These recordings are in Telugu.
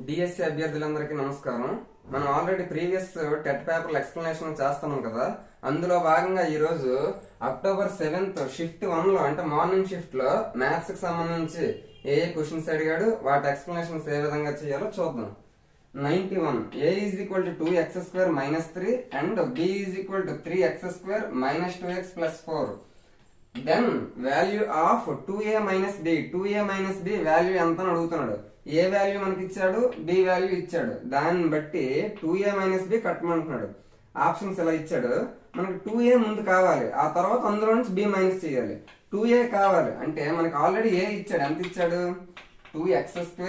డిఎస్సి అభ్యర్థులందరికీ నమస్కారం. మనం ఆల్రెడీ ప్రీవియస్ టెట్ పేపర్ల ఎక్స్ప్లెనేషన్ చేస్తున్నాం కదా. అందులో భాగంగా ఈరోజు అక్టోబర్ 7th షిఫ్ట్ 1 లో అంటే మార్నింగ్ షిఫ్ట్ లో మ్యాథ్స్ కి సంబంధించి ఏ క్వశ్చన్స్ అడిగాడు, వాటి ఎక్స్ప్లెనేషన్స్ ఏ విధంగా చేయాలో చూద్దాం. 91 a is equal to 2x² minus 3 and b is equal to 3x² minus 2x plus 4. Then value of 2a minus b 2a minus b value ఎంత అని అడుగుతున్నాడు. ఏ వాల్యూ మనకి ఇచ్చాడు, బి వాల్యూ ఇచ్చాడు. దాన్ని బట్టి 2a minus b కట్టమంటున్నాడు. ఆప్షన్స్ ఇలా ఇచ్చాడు. మనకి 2a ముందు కావాలి, ఆ తర్వాత అందులో నుంచి b మైనస్ చేయాలి. 2a కావాలి అంటే మనకి ఆల్రెడీ a ఇచ్చాడు. ఎంత ఇచ్చాడు? 2x²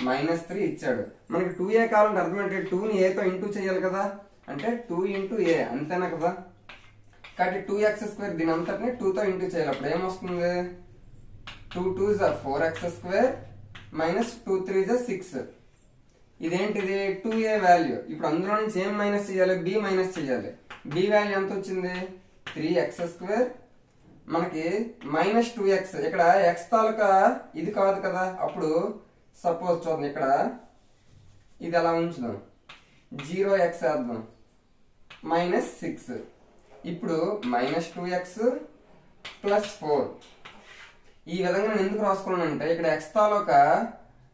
minus 3 ఇచ్చాడు. మనకి 2a కావాలంటే అర్థం ఏంటి? 2ని a తో ఇంటూ చేయాలి కదా, అంటే 2 into a అంతేనా కదా. కాబట్టి 2x² దీని అంతటిని 2 తో ఇంటూ చేయాలి. అప్పుడు ఏమొస్తుంది? 2 2s are 4x² minus 2 3s are 6. ఇదేంటిది? 2a value. ఇప్పుడు అందులో నుంచి ఏం మైనస్ చేయాలి? b మైనస్ చేయాలి. b వాల్యూ ఎంత వచ్చింది? 3x². మనకి మైనస్ 2x. ఇక్కడ x తాలూకా ఇది కాదు కదా. అప్పుడు సపోజ్ చూద్దాం, ఇక్కడ ఇది అలా ఉంచుదాం, 0x వేద్దాం, మైనస్ 6. ఇప్పుడు మైనస్ 2x ప్లస్ 4. ఈ విధంగా నేను ఎందుకు రాసుకున్నానంటే ఇక్కడ ఎక్స్ తాలూకా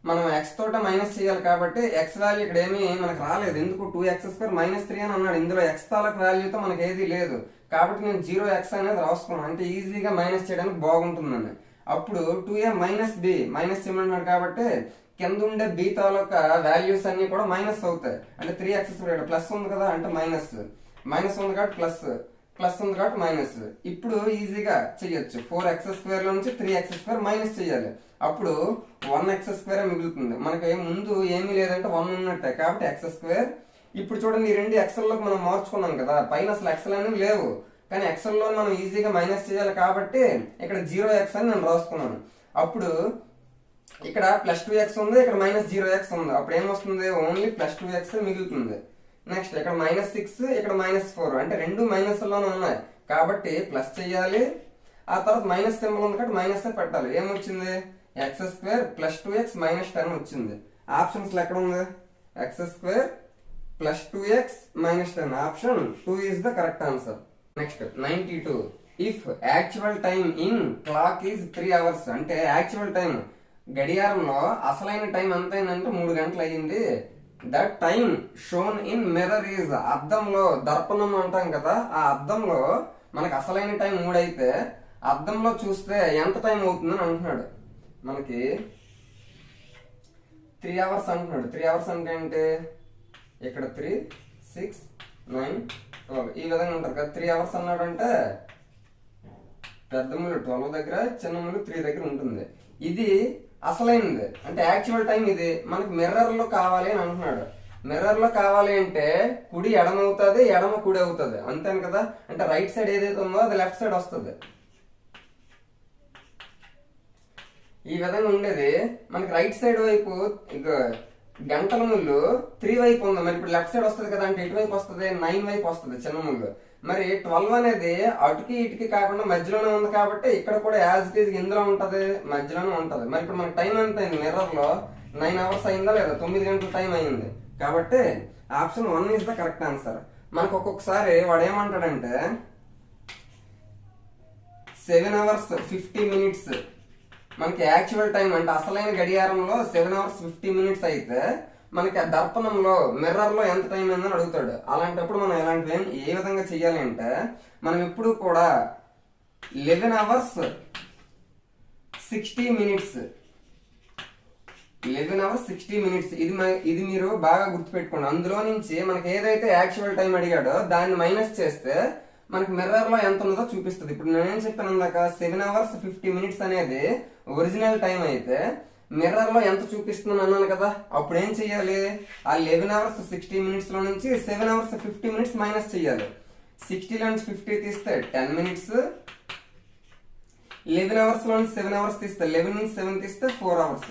మనం ఎక్స్ తోట మైనస్ చేయాలి కాబట్టి ఎక్స్ వాల్యూ ఇక్కడ ఏమీ మనకు రాలేదు. ఎందుకు? 2x² మైనస్ 3 అని అన్నాడు. ఇందులో ఎక్స్ తాలూకా వాల్యూతో మనకి ఏది లేదు కాబట్టి నేను 0x అనేది రాసుకున్నాను. అంటే ఈజీగా మైనస్ చేయడానికి బాగుంటుందని. అప్పుడు 2a మైనస్ b మైనస్ చేయమన్నాడు కాబట్టి కింద ఉండే b తాలూకా వాల్యూస్ అన్ని కూడా మైనస్ అవుతాయి. అంటే 3x² ప్లస్ ఉంది కదా, అంటే మైనస్ మైనస్ ఉంది కాబట్టి ప్లస్, ప్లస్ ఉంది కాబట్టి మైనస్. ఇప్పుడు ఈజీగా చెయ్యొచ్చు. 4x² లో నుంచి 3x² మైనస్ చేయాలి. అప్పుడు 1x² మిగులుతుంది. మనకి ముందు ఏమీ లేదంటే 1 ఉన్నట్టే కాబట్టి x². ఇప్పుడు చూడండి, ఈ రెండు ఎక్సెల్లోకి మనం మార్చుకున్నాం కదా. పైన అసలు ఎక్సెల్ అనేవి లేవు, కానీ ఎక్సెల్లో మనం ఈజీగా మైనస్ చేయాలి కాబట్టి ఇక్కడ 0x అని నేను రాసుకున్నాను. అప్పుడు ఇక్కడ ప్లస్ 2x ఉంది, ఇక్కడ మైనస్ 0x ఉంది. అప్పుడు ఏమొస్తుంది? ఓన్లీ ప్లస్ 2x మిగులుతుంది. నెక్స్ట్ ఇక్కడ మైనస్ 6, ఇక్కడ మైనస్ 4, అంటే రెండు మైనస్ లోనే ఉన్నాయి కాబట్టి ప్లస్ చెయ్యాలి. ఆ తర్వాత మైనస్ సింబల్ ఉంది కాబట్టి మైనస్ పెట్టాలి. ఏమొచ్చింది? x² ప్లస్ 2x మైనస్ 10 వచ్చింది. ఆప్షన్స్ లో ఎక్కడ ఉంది? x² plus 2x minus 10. Option 2 is the correct answer. Next 92 if actual time in clock is 3 hours. అంటే యాక్చువల్ టైం గడియారంలో అసలైన టైం ఎంత అయిందంటే 3 గంటలు అయ్యింది. That time shown in mirror is, అద్దంలో, దర్పణం అంటాం కదా, ఆ అద్దంలో మనకు అసలైన టైం 3 అయితే అద్దంలో చూస్తే ఎంత టైం అవుతుందని అంటున్నాడు. మనకి 3 hours అంటున్నాడు. 3 hours అంటే ఏంటి? ఇక్కడ 3 6 9 12 ఈ విధంగా ఉంటారు కదా. 3 hours అన్నాడు అంటే పెద్ద ముళ్ళు 12 దగ్గర, చిన్న ముళ్ళు 3 దగ్గర ఉంటుంది. ఇది అసలైనది అంటే యాక్చువల్ టైం. ఇది మనకి మిర్రర్ లో కావాలి అని అంటున్నాడు. మిర్రర్ లో కావాలి అంటే కుడి ఎడమ అవుతుంది, ఎడమ కుడి అవుతుంది, అంతేను కదా. అంటే రైట్ సైడ్ ఏదైతే ఉందో అది లెఫ్ట్ సైడ్ వస్తుంది. ఈ విధంగా ఉండేది మనకి రైట్ సైడ్ వైపు గంటల ముళ్ళు 3 వైపు ఉంది. మరి ఇప్పుడు లెఫ్ట్ సైడ్ వస్తుంది కదా, అంటే ఎటువైపు వస్తుంది? 9 వైపు వస్తుంది చిన్న ముళ్ళు. మరి 12 అనేది అటుకి ఇటుకి కాకుండా మధ్యలోనే ఉంది కాబట్టి ఇక్కడ కూడా యాజ్ ఇట్ ఈజ్ ఇందులో ఉంటది, మధ్యలోనే ఉంటది. మరి ఇప్పుడు మనకి టైం ఎంత అయింది? మిర్రర్ లో 9 hours అయిందా లేదా? 9 గంటల టైం అయింది కాబట్టి option 1 is the correct answer. మనకు ఒక్కొక్కసారి వాడు ఏమంటాడంటే 7 hours 50 minutes మనకి యాక్చువల్ టైం అంటే అసలైన గడియారంలో 7 hours 50 minutes అయితే మనకి దర్పణంలో మిర్రర్ లో ఎంత టైం అయిందని అడుగుతాడు. అలాంటప్పుడు మనం ఇలాంటివి ఏ విధంగా చెయ్యాలి అంటే మనం ఎప్పుడు కూడా 11 hours 60 minutes 11 hours 60 minutes ఇది మీరు బాగా గుర్తుపెట్టుకోండి. అందులో నుంచి మనకి ఏదైతే యాక్చువల్ టైం అడిగాడో దాన్ని మైనస్ చేస్తే మనకి మిర్రర్ లో ఎంత ఉన్నదో చూపిస్తుంది. ఇప్పుడు నేనేం చెప్పాను ఇందాక, 7 hours 50 minutes అనేది ఒరిజినల్ టైం అయితే మిర్రర్ లో ఎంత చూపిస్తుందని అన్నాను కదా. అప్పుడు ఏం చెయ్యాలి? ఆ 11 hours 60 minutes లో నుంచి 7 hours 50 minutes మైనస్ చెయ్యాలి. 60 లో నుంచి 50 తీస్తే 10 minutes, 11 hours లో నుంచి 7 hours తీస్తే 11 నుంచి 7 తీస్తే 4 hours.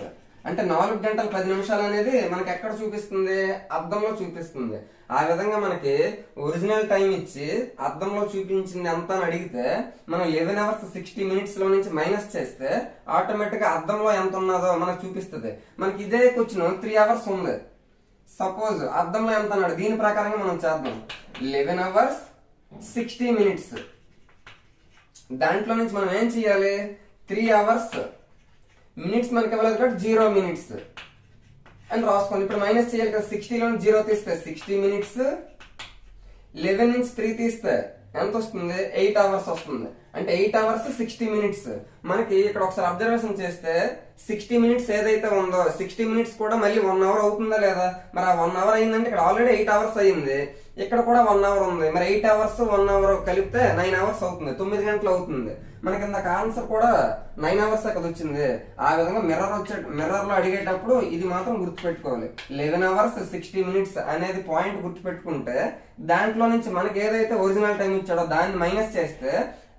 అంటే 4 గంటల 10 నిమిషాలు అనేది మనకి ఎక్కడ చూపిస్తుంది, అద్దంలో చూపిస్తుంది. ఆ విధంగా మనకి ఒరిజినల్ టైం ఇచ్చి అద్దంలో చూపించింది ఎంత అని అడిగితే మనం 11 hours 60 minutes లో నుంచి మైనస్ చేస్తే ఆటోమేటిక్ గా అద్దంలో ఎంత ఉన్నదో మనకు చూపిస్తుంది. మనకి ఇదే క్వశ్చన్ 3 hours ఉంది, సపోజ్ అద్దంలో ఎంత అన్నాడు, దీని ప్రకారంగా మనం చేద్దాం. 11 hours 60 minutes, దాంట్లో నుంచి మనం ఏం చేయాలి, 3 hours మినిట్స్ మనకి ఇవ్వలేదు కాబట్టి 0 minutes అని రాసుకోండి. ఇప్పుడు మైనస్ చేయాలి కదా, 60 లో 0 తీస్తే 60 minutes, 11 నుంచి 3 తీస్తే ఎంత వస్తుంది, 8 hours వస్తుంది. అంటే 8 hours 60 minutes. మనకి ఇక్కడ ఒకసారి అబ్జర్వేషన్ చేస్తే 60 minutes ఏదైతే ఉందో 60 minutes కూడా మళ్ళీ 1 hour అవుతుందా లేదా, మరి ఆ 1 hour అయిందంటే ఇక్కడ ఆల్రెడీ 8 hours అయింది, ఇక్కడ కూడా 1 hour ఉంది, మరి 8 hours 1 hour కలిపితే 9 hours అవుతుంది, 9 గంటలు అవుతుంది. మనకి ఇందాక ఆన్సర్ కూడా 9 hours కదా వచ్చింది. ఆ విధంగా మిర్రర్ లో అడిగేటప్పుడు ఇది మాత్రం గుర్తుపెట్టుకోవాలి. 11 hours 60 minutes అనేది పాయింట్ గుర్తుపెట్టుకుంటే దాంట్లో నుంచి మనకి ఏదైతే ఒరిజినల్ టైం ఇచ్చాడో దాన్ని మైనస్ చేస్తే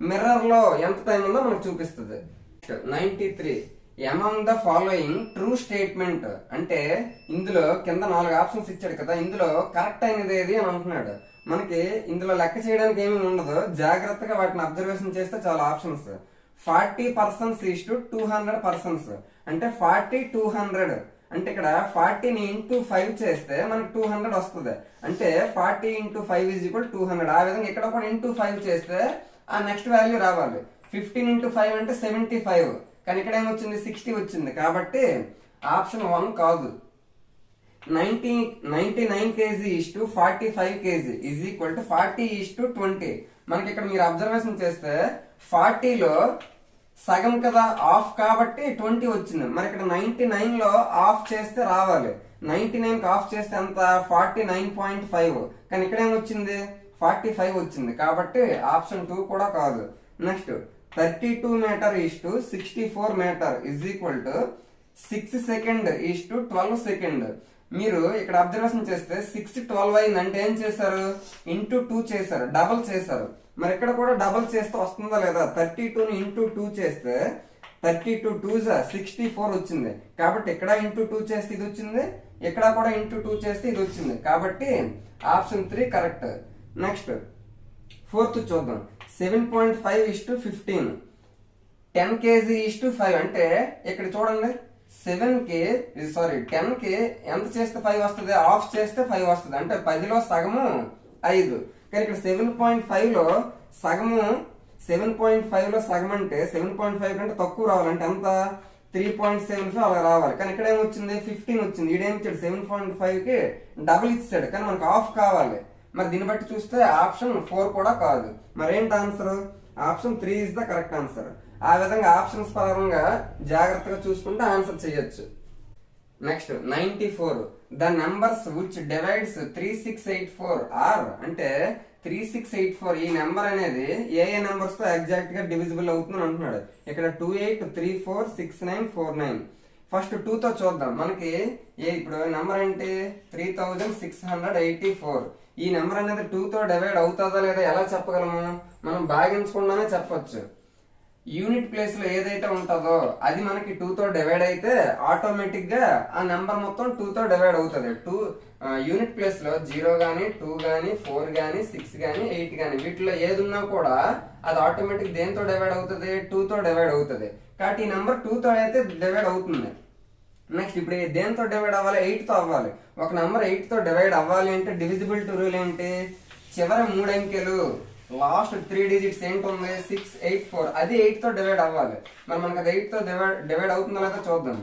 మిర్రర్ లో ఎంత టైం ఉందో మనకు చూపిస్తుంది. 93 among the following true statement అంటే ఇందులో కింద 4 ఆప్షన్స్ ఇచ్చాడు కదా, ఇందులో కరెక్ట్ అయినది ఏది అని అంటున్నాడు. మనకి ఇందులో లెక్క చేయడానికి ఏమీ ఉండదు, జాగ్రత్తగా వాటిని అబ్జర్వేషన్ చేస్తే చాలా ఆప్షన్స్. 40% ఈస్ టు 200%, అంటే 40 200 అంటే ఇక్కడ 40ని ఇంటూ 5 చేస్తే మనకి 200 వస్తుంది. అంటే 40 ఇంటూ 5 ఈజ్ ఈక్వల్ 200. ఆ విధంగా ఇక్కడ కూడా ఇంటూ 5 చేస్తే ఆ నెక్స్ట్ వాల్యూ రావాలి. 15 ఇంటూ 5 అంటే 75, కానీ ఇక్కడ ఏమొచ్చింది 60 వచ్చింది. కాబట్టి ఆప్షన్ 1 కాదు. 99 kg is to 45 kg is equal to 40 is to 20. మనకి ఇక్కడ మీరు అబ్జర్వేషన్ చేస్తే 40లో సగం కదా ఆఫ్ కాబట్టి 20 వచ్చింది. మరి ఇక్కడ 99 లో ఆఫ్ చేస్తే రావాలి, 99 కి ఆఫ్ చేస్తే ఎంత 49.5, కానీ ఇక్కడ ఏమొచ్చింది 45 వచ్చింది. కాబట్టి ఆప్షన్ 2 కూడా కాదు. Next 32 meter is to 64 meter is equal to 6 second is to 12 second. మీరు ఇక్కడ అబ్జర్వేషన్ చేస్తే 6 12 అయింది అంటే ఏం చేశారు, ఇంటూ 2 చేశారు, డబల్ చేశారు. మరి ఇక్కడ కూడా డబల్ చేస్తే వస్తుందా లేదా, 32ని ఇంటూ 2 చేస్తే 32 2 64 వచ్చింది. కాబట్టి ఇక్కడ ఇంటూ 2 చేస్తే ఇది వచ్చింది, ఇక్కడ కూడా ఇంటూ 2 చేస్తే ఇది వచ్చింది. కాబట్టి ఆప్షన్ 3 కరెక్ట్. నెక్స్ట్ 4th చూద్దాం. 7.5 is to 15, 10 kg is to 5. అంటే ఇక్కడ చూడండి 10 కి ఎంత చేస్తే 5 వస్తుంది, ఆఫ్ చేస్తే 5 వస్తుంది, అంటే 10లో సగము 5. కానీ ఇక్కడ 7.5 లో సగము 7.5 లో సగం అంటే 7.5 కంటే తక్కువ రావాలంటే ఎంత 3.75 అలా రావాలి. కానీ ఇక్కడ ఏమొచ్చింది 15 వచ్చింది. ఈడేమిచ్చాడు 7.5 కి డబుల్ ఇచ్చాడు, కానీ మనకు ఆఫ్ కావాలి. మరి దీన్ని బట్టి చూస్తే ఆప్షన్ 4 కూడా కాదు. మరి ఏంటి answer, option 3 is the correct answer. ఆ విధంగా ఆప్షన్స్ పరంగా జాగ్రత్తగా చూసుకుంటే ఆన్సర్ చేయొచ్చు. Next 94 the numbers which divides 3684 are. అంటే 3684 ఈ నెంబర్ అనేది ఏ నెంబర్స్ తో ఎగ్జాక్ట్ గా డివిజిబుల్ అవుతుంది అంటున్నాడు. ఇక్కడ 28346949. ఫస్ట్ 2 తో చూద్దాం. మనకి ఇప్పుడు నెంబర్ ఏంటి 3684. ఈ నెంబర్ అనేది 2 తో డివైడ్ అవుతుందా లేదా ఎలా చెప్పగలము, మనం భాగించకుండానే చెప్పొచ్చు. యూనిట్ ప్లేస్ లో ఏదైతే ఉంటుందో అది మనకి 2 తో డివైడ్ అయితే ఆటోమేటిక్ గా ఆ నెంబర్ మొత్తం 2 తో డివైడ్ అవుతుంది. యూనిట్ ప్లేస్ లో 0 గానీ 2 గానీ 4 గానీ 6 గానీ 8 గానీ వీటిలో ఏది ఉన్నా కూడా అది ఆటోమేటిక్ దేంతో డివైడ్ అవుతుంది, 2 తో డివైడ్ అవుతుంది. కాబట్టి ఈ నెంబర్ 2 తో అయితే డివైడ్ అవుతుంది. నెక్స్ట్ ఇప్పుడు దేంతో డివైడ్ అవ్వాలి, 8 తో అవ్వాలి. ఒక నెంబర్ 8 తో డివైడ్ అవ్వాలి అంటే డివిజిబిలిటీ రూల్ ఏంటి, చివరి 3 అంకెలు లాస్ట్ 3 digits ఏంటుంది 684, అది 8 తో డివైడ్ అవ్వాలి. మరి మనకి అది 8 తో డివైడ్ అవుతుందో లేదో చూద్దాం.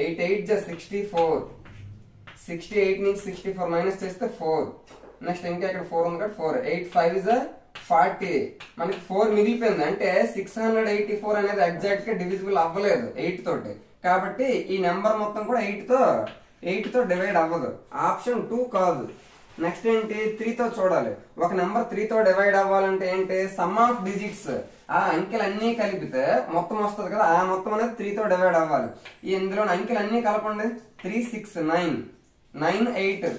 8 8 64, 68 నుంచి 64 మైనస్ చేస్తే 4. నెక్స్ట్ ఇంకా ఇక్కడ 4 ఉంది కదా 4. 8 5 40, మనకి 4 మిగిలిపోయింది. అంటే 684 అనేది ఎగ్జాక్ట్ గా డివిజిబుల్ అవ్వలేదు 8 తోటి. కాబట్టి ఈ నెంబర్ మొత్తం కూడా 8 తో డివైడ్ అవ్వదు. ఆప్షన్ 2 కాదు. నెక్స్ట్ ఏంటి 3 తో చూడాలి. ఒక నెంబర్ 3 తో డివైడ్ అవ్వాలంటే ఏంటి సమ్ ఆఫ్ డిజిట్స్, ఆ అంకెలు అన్ని కలిపితే మొత్తం వస్తుంది కదా, ఆ మొత్తం అనేది 3 తో డివైడ్ అవ్వాలి. ఇందులో అంకెలు అన్ని కలపండి. 3 6 9 9 8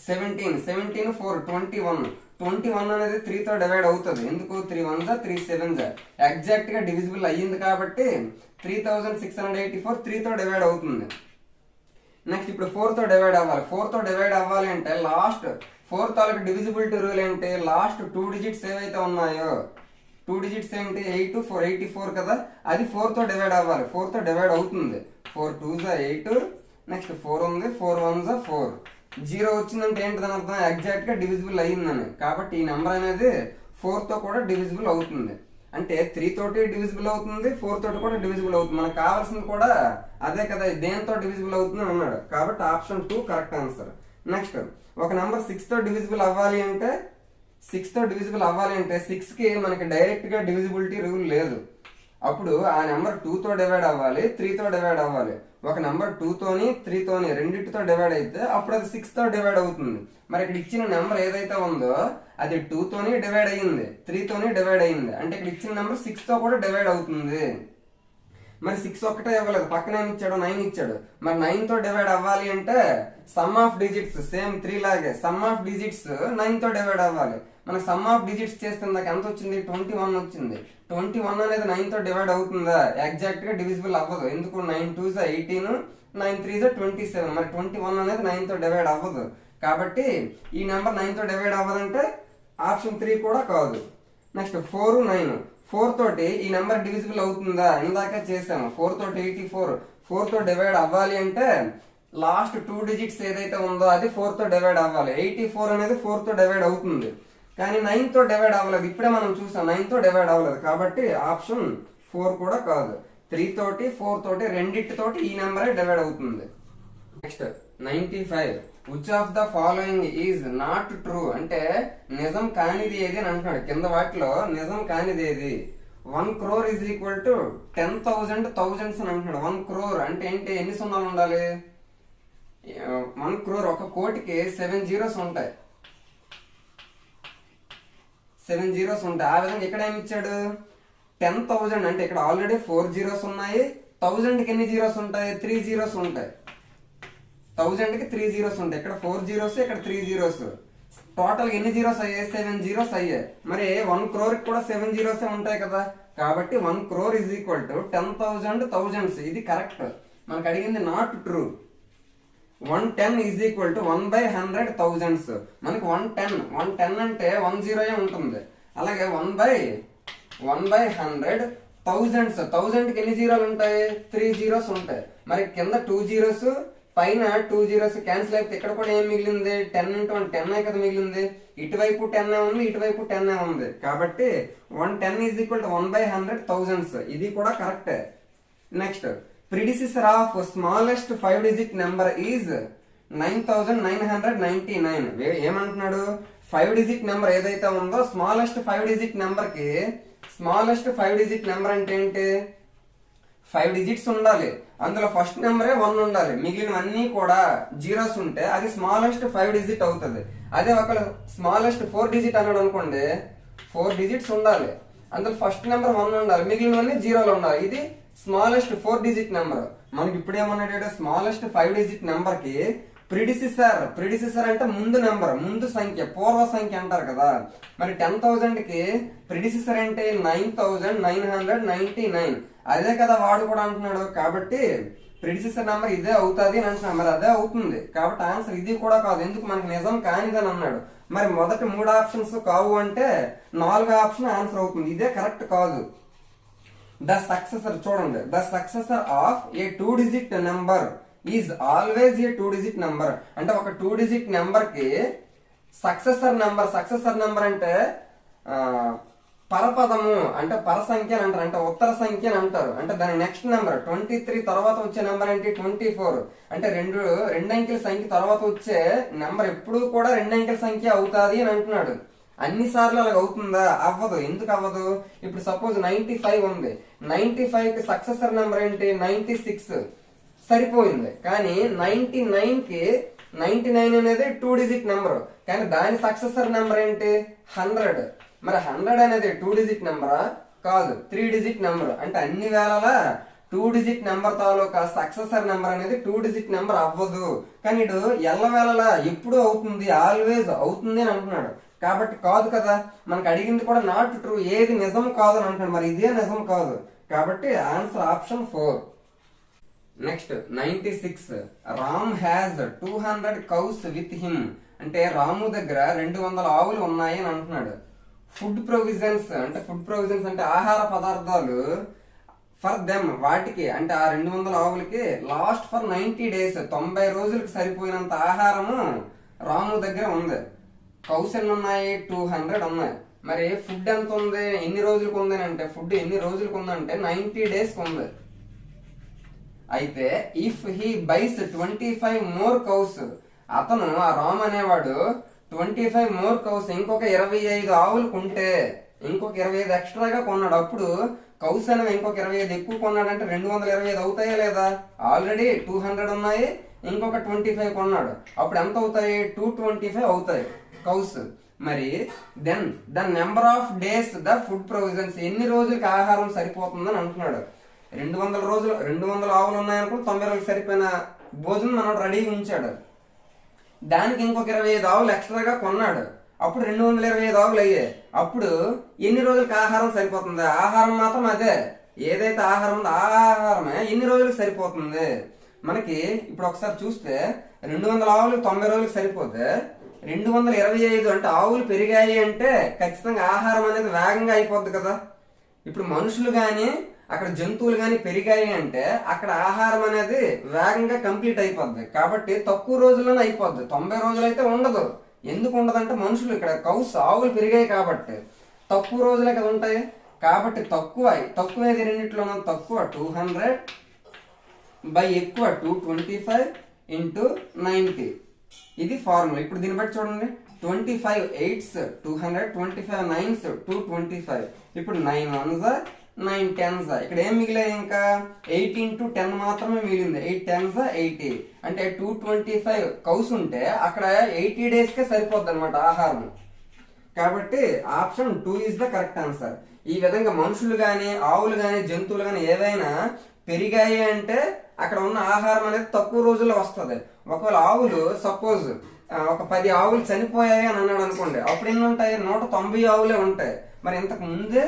17 17 4 21 21 అనేది 3 తో డివైడ్ అవుతుంది. ఎందుకు 3 1 జా 3 7 జా ఎగ్జాక్ట్ గా డివిజిబుల్ అయ్యింది కాబట్టి 3684 3 తో డివైడ్ అవుతుంది. నెక్స్ట్ ఇప్పుడు 4 తో డివైడ్ అవ్వాలి. 4 తో డివైడ్ అవ్వాలి అంటే లాస్ట్ 4 తాలూకు డివిజిబిలిటీ రూల్ ఏంటి, లాస్ట్ 2 డిజిట్స్ ఏవైతే ఉన్నాయో 2 డిజిట్స్ ఏంటి 8 4 84 కదా, అది 4 తో డివైడ్ అవ్వాలి. 4 తో డివైడ్ అవుతుంది. 4 2 జా 8, నెక్స్ట్ 4 ఉంది, 4 1 జా 4. 0 వచ్చిందంటే ఏంటిదని అర్థం, ఎగ్జాక్ట్ గా డివిజిబుల్ అయ్యిందని. కాబట్టి ఈ నెంబర్ అనేది 4 తో కూడా డివిజిబుల్ అవుతుంది. అంటే 3 తోటి డివిజిబుల్ అవుతుంది, 4 తోటి కూడా డివిజిబుల్ అవుతుంది. మనకు కావాల్సింది కూడా అదే కదా, దేంతో డివిజిబుల్ అవుతుంది అన్నాడు. కాబట్టి ఆప్షన్ 2 కరెక్ట్ ఆన్సర్. నెక్స్ట్ ఒక నెంబర్ 6 తో డివిజిబుల్ అవ్వాలి అంటే 6 కి మనకి డైరెక్ట్ గా డివిజిబిలిటీ రూల్ లేదు. అప్పుడు ఆ నెంబర్ 2 తో డివైడ్ అవ్వాలి, 3 తో డివైడ్ అవ్వాలి. ఒక నెంబర్ 2 తోని 3 తోని రెండింటితో డివైడ్ అయితే అప్పుడు అది 6 తో డివైడ్ అవుతుంది. మరి ఇక్కడ ఇచ్చిన నెంబర్ ఏదైతే ఉందో అది 2 తోని డివైడ్ అయ్యింది, 3 తోని డివైడ్ అయ్యింది. అంటే ఇక్కడ ఇచ్చిన నెంబర్ 6 తో కూడా డివైడ్ అవుతుంది. మరి 6 ఒక్కటే ఇవ్వలేదు, పక్కన ఏమి ఇచ్చాడు 9 ఇచ్చాడు. మరి 9 తో డివైడ్ అవ్వాలి అంటే సమ్ ఆఫ్ డిజిట్స్ సేమ్ 3 లాగే సమ్ ఆఫ్ డిజిట్స్ 9 తో డివైడ్ అవ్వాలి. మనకి సమ్ ఆఫ్ డిజిట్స్ చేస్తే నాకు ఎంత వచ్చింది 21 వచ్చింది. 21 అనేది 9 తో డివైడ్ అవుతుందా, ఎగ్జాక్ట్ గా డివిజిబుల్ అవ్వదు. ఎందుకు 9 2 జా 18, 9 3 జా 27. మరి 21 అనేది 9 తో డివైడ్ అవ్వదు. కాబట్టి ఈ నెంబర్ 9 తో డివైడ్ అవ్వదంటే ఆప్షన్ 3 కూడా కాదు. నెక్స్ట్ 4 9, 4 తోటి ఈ నెంబర్ డివిజిబుల్ అవుతుందా, ఇందాక చేసాము. 4 తోటి 84, 4 తో డివైడ్ అవ్వాలి అంటే లాస్ట్ 2 డిజిట్స్ ఏదైతే ఉందో అది 4 తో డివైడ్ అవ్వాలి. 84 అనేది 4 తో డివైడ్ అవుతుంది, కానీ 9 తో డివైడ్ అవ్వలేదు. ఇప్పుడే మనం చూసాం 9 తో డివైడ్ అవ్వలేదు. కాబట్టి ఆప్షన్ 4 కూడా కాదు. 3 తోటి 4 తోటి రెండింటితోటి ఈ నెంబరే డివైడ్ అవుతుంది. Next 95, which of the following is not true అంటే నిజం కానిది ఏది అని అంటున్నాడు. కింద వాటిలో నిజం కానిది ఏది. 1 crore is equal to 10,000 thousands అని అంటున్నాడు. 1 crore అంటే ఏంటి, ఎన్ని సున్నాలు ఉండాలి. 1 crore ఒక కోటికి 7 zeros ఉంటాయి, 7 zeros ఉంటాయి. ఆ విధంగా ఇక్కడ ఏమి ఇచ్చాడు 10,000 అంటే ఇక్కడ ఆల్రెడీ 4 zeros ఉన్నాయి. 1000కి ఎన్ని జీరోస్ ఉంటాయి, 3 zeros ఉంటాయి. 1000కి 3 zeros ఉంటాయి. ఇక్కడ 4 zeros, ఇక్కడ 3 zeros. టోటల్ ఎన్ని జీరోస్ అయ్యాయి, 7 zeros అయ్యాయి. మరి 1 crore కూడా 7 zeros ఉంటాయి కదా. కాబట్టి 1 crore is equal to 10,000 thousands. ఇది కరెక్ట్. మనకు అడిగింది not true. 110 is equal to 1/100 thousands. మనకి 110 అంటే 10 ఉంటుంది. అలాగే 1/100 thousands. 1000కి ఎన్ని జీరోలు ఉంటాయి, 3 zeros ఉంటాయి. మరి కింద 2 zeros, పైన 2 zeros క్యాన్సిల్ అయితే ఇక్కడ కూడా ఏం మిగిలింది, 10 into 1 10 కదా మిగిలింది. ఇటువైపు 10 ఉంది, ఇటువైపు 10 ఉంది. కాబట్టి 110 ఈజ్ ఈక్వల్ టు 1/100 thousands. ఇది కూడా correct. Next predecessor of smallest 5 digit number is 9999. ఏమంటున్నాడు, 5 digit నెంబర్ ఏదైతే ఉందో స్మాలెస్ట్ 5 digit నెంబర్ కి, స్మాలెస్ట్ 5 digit నెంబర్ అంటే ఏంటి, 5 digits ఉండాలి. అందులో ఫస్ట్ నెంబరే 1 ఉండాలి, మిగిలినవన్నీ కూడా జీరోస్ ఉంటే అది స్మాలెస్ట్ 5 digit అవుతుంది. అదే ఒక స్మాలెస్ట్ 4 digit అన్నాడు అనుకోండి, 4 digits ఉండాలి, అందులో ఫస్ట్ నెంబర్ 1 ఉండాలి, మిగిలినవన్నీ జీరోలు ఉండాలి. ఇది స్మాలెస్ట్ 4 digit నెంబర్. మనకి ఇప్పుడు ఏమన్నాడు, స్మాలెస్ట్ 5 digit నెంబర్ కి ప్రిడిసిసర్ అంటే ముందు నెంబర్, ముందు సంఖ్య, పూర్వ సంఖ్య అంటారు కదా. మరి 10,000 కి ప్రిడిసిసర్ అంటే 9999. అదే కదా వాడు కూడా అంటున్నాడు. కాబట్టి ప్రిడిసిసర్ నెంబర్ ఇదే అవుతుంది అని అంటున్నాడు. మరి అదే అవుతుంది. కాబట్టి ఆన్సర్ ఇది కూడా కాదు. ఎందుకు, మనకి నిజం కానిదని అన్నాడు. మరి మొదటి 3 ఆప్షన్స్ కావు అంటే 4వ ఆప్షన్ ఆన్సర్ అవుతుంది. ఇదే కరెక్ట్ కాదు. ద సక్సెసర్ చూడండి, the successor of A 2 digit number is always A 2 digit number. అంటే ఒక 2 digit నెంబర్ కి సక్సెసర్ నెంబర్ అంటే పరపదము అంటే పరసంఖ్య అని అంటారు, అంటే ఉత్తర సంఖ్య అని అంటారు. అంటే దాని నెక్స్ట్ నెంబర్ 23 తర్వాత వచ్చే నెంబర్ ఏంటి 24. అంటే రెండు అంకెల సంఖ్య తర్వాత వచ్చే నెంబర్ ఎప్పుడు కూడా 2 అంకెల సంఖ్య అవుతాది అని అంటున్నాడు. అన్ని సార్లు అలాగ అవుతుందా, అవ్వదు. ఎందుకు అవ్వదు, ఇప్పుడు సపోజ్ 95 ఉంది, 95 కి సక్సెసర్ నెంబర్ ఏంటి 96, సరిపోయింది. కానీ 99 అనేది 2 digit నెంబర్, కానీ దాని సక్సెసర్ నెంబర్ ఏంటి 100. మరి 100 అనేది 2 digit నెంబరా, కాదు, 3 digit నెంబర్. అంటే అన్ని వేళలా 2 digit నెంబర్ తాలూకా సక్సెసర్ నెంబర్ అనేది 2 digit నెంబర్ అవ్వదు. కానీ ఇటు ఎల్లవేళలా ఎప్పుడు అవుతుంది, ఆల్వేజ్ అవుతుంది అని అంటున్నాడు. కాబట్టి కాదు కదా, మనకు అడిగింది కూడా నాట్ ట్రూ, ఏది నిజం కాదు అని అంటాడు. మరి ఇదే నిజం కాదు కాబట్టి answer option 4. Next 96. Ram has 200 cows with him. అంటే రాము దగ్గర 200 ఆవులు ఉన్నాయి అని అంటున్నాడు. ఫుడ్ ప్రొవిజన్స్ అంటే ఆహార పదార్థాలు ఫర్ దెమ్ వాటికి అంటే ఆ 200 ఆవులకి లాస్ట్ ఫర్ 90 days 90 రోజులకు సరిపోయినంత ఆహారము రాము దగ్గర ఉంది. కౌస్ ఎన్ని ఉన్నాయి? 200 ఉన్నాయి. మరి ఫుడ్ ఎంత ఉంది, ఎన్ని రోజులకు ఉంది అంటే ఫుడ్ ఎన్ని రోజులకు ఉందంటే 90 days ఉంది. అయితే if he buys 25 more cows, అతను ఆ రామ్ అనేవాడు 25 more కౌస్ ఇంకొక 25 ఆవులు కొంటే ఇంకొక 25 ఎక్స్ట్రాగా కొన్నాడు. అప్పుడు కౌస్ అనేవి ఇంకొక 25 ఎక్కువ కొన్నాడంటే 225 అవుతాయా లేదా? ఆల్రెడీ 200 ఉన్నాయి, ఇంకొక 25 కొన్నాడు, అప్పుడు ఎంత అవుతాయి? 225 అవుతాయి కౌస్. మరి then the number of days the food provisions, ఎన్ని రోజులకి ఆహారం సరిపోతుందని అంటున్నాడు. 200 రోజులు 200 ఆవులు ఉన్నాయనుకుంటే 90 రోజులకు సరిపోయిన భోజనం మనోడు రెడీగా ఉంచాడు. దానికి ఇంకొక 25 ఆవులు ఎక్స్ట్రాగా కొన్నాడు, అప్పుడు 225 ఆవులు అయ్యాయి. అప్పుడు ఎన్ని రోజులకి ఆహారం సరిపోతుంది? ఆహారం మాత్రం అదే, ఏదైతే ఆహారం ఉందో ఆ ఆహారమే ఎన్ని రోజులకు సరిపోతుంది. మనకి ఇప్పుడు ఒకసారి చూస్తే 200 ఆవులు 90 రోజులకు సరిపోతే 225 అంటే ఆవులు పెరిగాయి అంటే ఖచ్చితంగా ఆహారం అనేది వేగంగా అయిపోద్ది కదా. ఇప్పుడు మనుషులు గాని అక్కడ జంతువులు గాని పెరిగాయి అంటే అక్కడ ఆహారం అనేది వేగంగా కంప్లీట్ అయిపోద్ది. కాబట్టి తక్కువ రోజుల్లోనే అయిపోద్ది, 90 రోజులు అయితే ఉండదు. ఎందుకు ఉండదంటే మనుషులు ఇక్కడ కౌస్ ఆవులు పెరిగాయి కాబట్టి తక్కువ రోజులే కదా ఉంటాయి. కాబట్టి తక్కువ ఏది రెండిట్లోనూ తక్కువ 200 బై ఎక్కువ 225 ఇంటూ 90. ఇది ఫార్ములా. ఇప్పుడు దీన్ని బట్టి చూడండి, 25 8s 200, 25 9s 225. ఇప్పుడు 9 1s 9 10s. ఇక్కడ ఏం మిగిలేదు? ఇంకా 8 ఇంటూ 10 మాత్రమే మిగిలింది. 8 10s 80. అంటే 225 కౌస్ ఉంటే అక్కడ 80 days కే సరిపోద్ది అనమాట ఆహారం. కాబట్టి option 2 is the correct answer. ఈ విధంగా మనుషులు గాని ఆవులు గాని జంతువులు గాని ఏవైనా పెరిగాయి అంటే అక్కడ ఉన్న ఆహారం అనేది తక్కువ రోజుల్లో వస్తుంది. ఒకవేళ ఆవులు సపోజ్ ఒక 10 ఆవులు చనిపోయాయి అని అన్నాడు అనుకోండి, అప్పుడు ఎన్ని ఉంటాయి? 190 ఆవులే ఉంటాయి. మరి ఇంతకు ముందే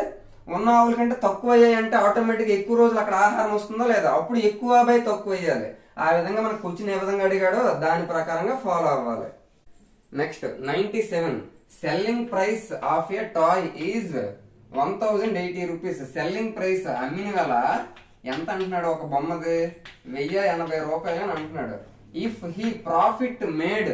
ఉన్న ఆవుల కంటే తక్కువ అయ్యాయి అంటే ఆటోమేటిక్ ఎక్కువ రోజులు అక్కడ ఆహారం వస్తుందో లేదా? అప్పుడు ఎక్కువ బై తక్కువ అయ్యాలి. ఆ విధంగా మనకు క్వశ్చన్ ఏ విధంగా అడిగాడో దాని ప్రకారంగా ఫాలో అవ్వాలి. Next 97. Selling price of a toy is 1080 rupees. Selling price అమ్మిన వేళ ఎంత అంటున్నాడు? ఒక బొమ్మది 1080 రూపాయలు అని అంటున్నాడు. If he profit made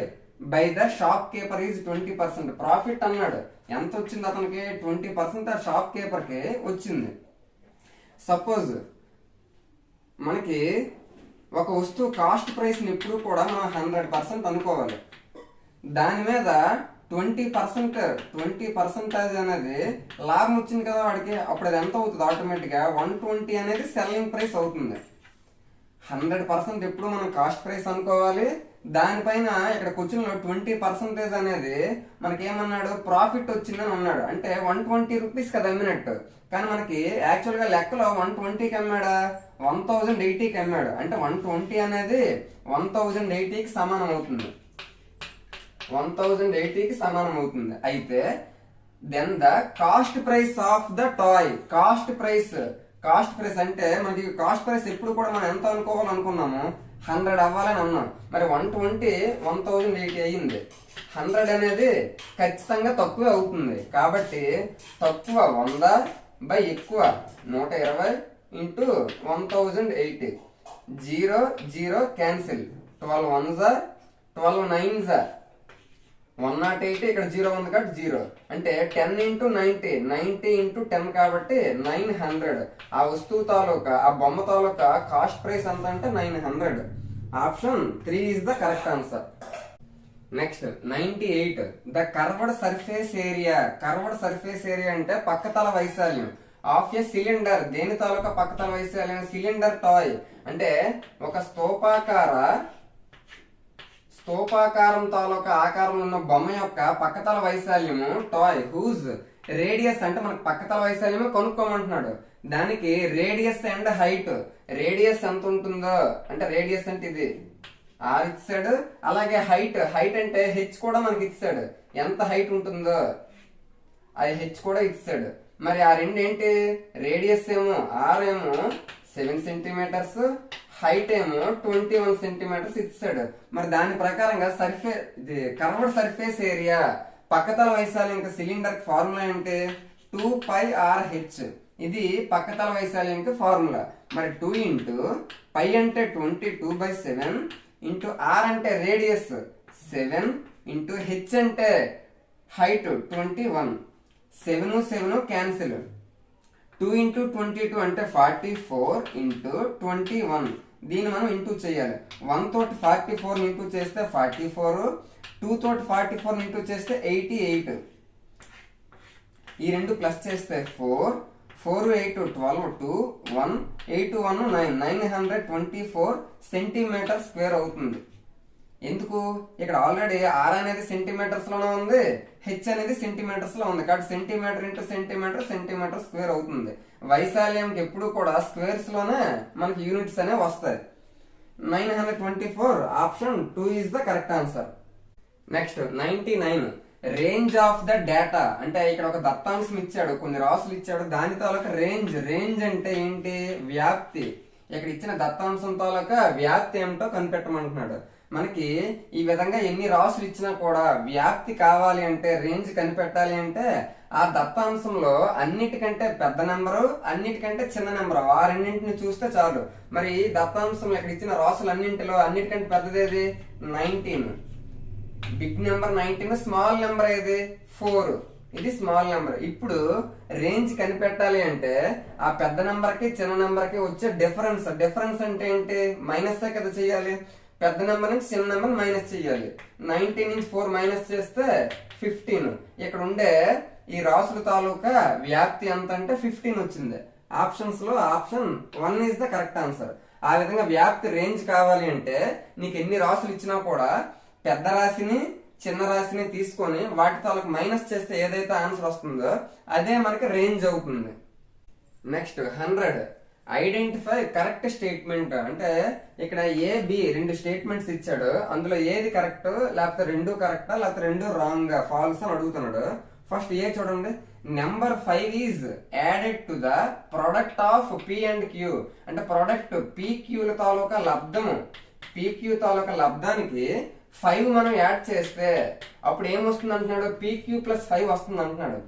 by the shop keeper is 20%. Profit అన్నాడు, ఎంత వచ్చింది అతనికి? 20% ఆ షాప్ కీపర్ కి వచ్చింది. సపోజ్ మనకి ఒక వస్తువు కాస్ట్ ప్రైస్ ని ఎప్పుడు కూడా మనం 100% అనుకోవాలి. దాని మీద 20% అనేది లాభం వచ్చింది కదా వాడికి, అప్పుడు అది ఎంత అవుతుంది? ఆటోమేటిక్ గా 120 అనేది సెల్లింగ్ ప్రైస్ అవుతుంది. 100% ఎప్పుడు మనం కాస్ట్ ప్రైస్ అనుకోవాలి. దానిపైన ఇక్కడ క్వశ్చన్ లో 20% అనేది మనకి ఏమన్నాడు? ప్రాఫిట్ వచ్చిందని అన్నాడు. అంటే 120 రూపీస్ కదా అమ్మినట్టు, కానీ మనకి యాక్చువల్ గా లెక్కలో 120కి అమ్మాడా? 1080కి అమ్మాడు. అంటే 120 అనేది 1080కి సమానం అవుతుంది. 1080కి సమానం అవుతుంది. అయితే then the cost price of the toy. Cost price అంటే మనకి కాస్ట్ ప్రైస్ ఎప్పుడు కూడా మనం ఎంత అనుకోవాలనుకున్నాము? 100 అవ్వాలని అన్నాం. మరి 120 1080 అయ్యింది. 100 అనేది ఖచ్చితంగా తక్కువ అవుతుంది. కాబట్టి తక్కువ 100 బై ఎక్కువ 120 ఇంటూ 1080. 0 0 క్యాన్సిల్. 12 1s 12 9s 108. ఇక్కడ 0 ఉంది కాబట్టి 0. అంటే 10 ఇంటూ 90 90 ఇంటూ 10 కాబట్టి 900. ఆ వస్తువు తాలూకా ఆ బొమ్మ తాలూకా కాస్ట్ ప్రైస్ ఎంత అంటే 900. Option 3 is the correct answer. Next 98. The curved surface area. Curved surface area అంటే పక్కతల వైశాల్యం ఆఫ్ ఏ సిలిండర్. దేని తాలూకా పక్కతల వైశాల్యం? Cylinder toy. అంటే ఒక స్తూపాకారం తాలూకా ఆకారం ఉన్న బొమ్మ యొక్క పక్కతల వైశాల్యము టాయ్ హూజ్ రేడియస్. అంటే మనకు పక్కతల వైశాల్యము కనుక్కోమంటున్నాడు. దానికి రేడియస్ అండ్ హైట్. రేడియస్ ఎంత ఉంటుందో అంటే రేడియస్ అంటే ఇది ఆర్ ఇచ్చాడు. అలాగే హైట్ అంటే హెచ్ కూడా మనకి ఇచ్చాడు, ఎంత హైట్ ఉంటుందో అది హెచ్ కూడా ఇచ్చాడు. మరి ఆ రెండు ఏంటి, రేడియస్ ఏమో ఆర్ ఏమో 7 సెంటీమీటర్స్, హైట్ ఏమో 21 సెంటీమీటర్స్ ఇచ్చాడు. మరి దాని ప్రకారంగా ఇది కర్వ్డ్ సర్ఫేస్ ఏరియా పక్కతల వైశాల్యం సిలిండర్ ఫార్ములా ఏంటి, 2πRH. ఇది పక్కతల వైశాల్యం ఫార్ములా. మరి 2 ఇంటూ పై అంటే 22/7 ఇంటూ ఆర్ అంటే రేడియస్ 7 ఇంటూ హెచ్ అంటే హైట్ 21. 7 క్యాన్సిల్. 2 ఇంటూ 22 అంటే 44 ఇంటూ 21. దీన్ని మనం ఇంటూ చేయాలి. 1 తోటి 44 ఇంటూ చేస్తే 44, 2 తోటి 44 ఇంటూ చేస్తే 88. ఈ రెండు ప్లస్ చేస్తే 4, 4 8 12 2 1 8 1 9 924 సెంటీమీటర్ స్క్వేర్ అవుతుంది. ఎందుకు, ఇక్కడ ఆల్రెడీ ఆర్ అనేది సెంటీమీటర్స్ లోనే ఉంది, హెచ్ అనేది సెంటీమీటర్స్ లో ఉంది కాబట్టి centimetre into centimetre centimetre square అవుతుంది. వైశాల్యంకి ఎప్పుడు కూడా స్క్వేర్స్ లోనే మనకి యూనిట్స్ అనేవి వస్తాయి. 924 option 2 is the correct answer. Next 99 range of the data. అంటే ఇక్కడ ఒక దత్తాంశం ఇచ్చాడు, కొన్ని రాసులు ఇచ్చాడు, దాని తాలూకా రేంజ్ అంటే ఏంటి, వ్యాప్తి. ఇక్కడ ఇచ్చిన దత్తాంశం తాలూకా వ్యాప్తి ఏమిటో కనిపెట్టమంటున్నాడు. మనకి ఈ విధంగా ఎన్ని రాసులు ఇచ్చినా కూడా వ్యాప్తి కావాలి అంటే, రేంజ్ కనిపెట్టాలి అంటే ఆ దత్తాంశంలో అన్నిటికంటే పెద్ద నెంబరు, అన్నిటికంటే చిన్న నెంబరు ఆ రెండింటిని చూస్తే చాలు. మరి దత్తాంశంలో ఇక్కడ ఇచ్చిన రాసులు అన్నింటిలో అన్నిటికంటే పెద్దది 19. బిగ్ నెంబర్ 19, స్మాల్ నెంబర్ ఏది 4, ఇది స్మాల్ నెంబర్. ఇప్పుడు రేంజ్ కనిపెట్టాలి అంటే ఆ పెద్ద నెంబర్ కి చిన్న నెంబర్ కి వచ్చే డిఫరెన్స్ అంటే ఏంటి, మైనస్ కదా చేయాలి. పెద్ద నెంబర్ నుంచి చిన్న నెంబర్ మైనస్ చేయాలి. 19 నుంచి 4 మైనస్ చేస్తే 15. ఇక్కడ ఉండే ఈ రాసుల తాలూకా వ్యాప్తి ఎంత అంటే 15 వచ్చింది. ఆప్షన్స్ లో option 1 is the correct answer. ఆ విధంగా వ్యాప్తి రేంజ్ కావాలి అంటే నీకు ఎన్ని రాసులు ఇచ్చినా కూడా పెద్ద రాశిని చిన్న రాశిని తీసుకొని వాటి తాలూకు మైనస్ చేస్తే ఏదైతే ఆన్సర్ వస్తుందో అదే మనకి రేంజ్ అవుతుంది. Next 100 identify correct statement. అంటే ఇక్కడ ఏ బి రెండు స్టేట్మెంట్స్ ఇచ్చాడు, అందులో ఏది కరెక్ట్, లేకపోతే రెండు కరెక్టా లేకపోతే రెండు రాంగ్ ఫాల్స్ అని అడుగుతున్నాడు. ఫస్ట్ ఏ చూడండి, number 5 is added to the product of P and Q. అంటే ప్రొడక్ట్ పిక్యూల తాలూకా లబ్ధము, పిక్యూ తాలూకా లబ్ధానికి 5 మనం యాడ్ చేస్తే అప్పుడు ఏమొస్తుంది అంటున్నాడు, పిక్యూ ప్లస్ 5 వస్తుంది అంటున్నాడు.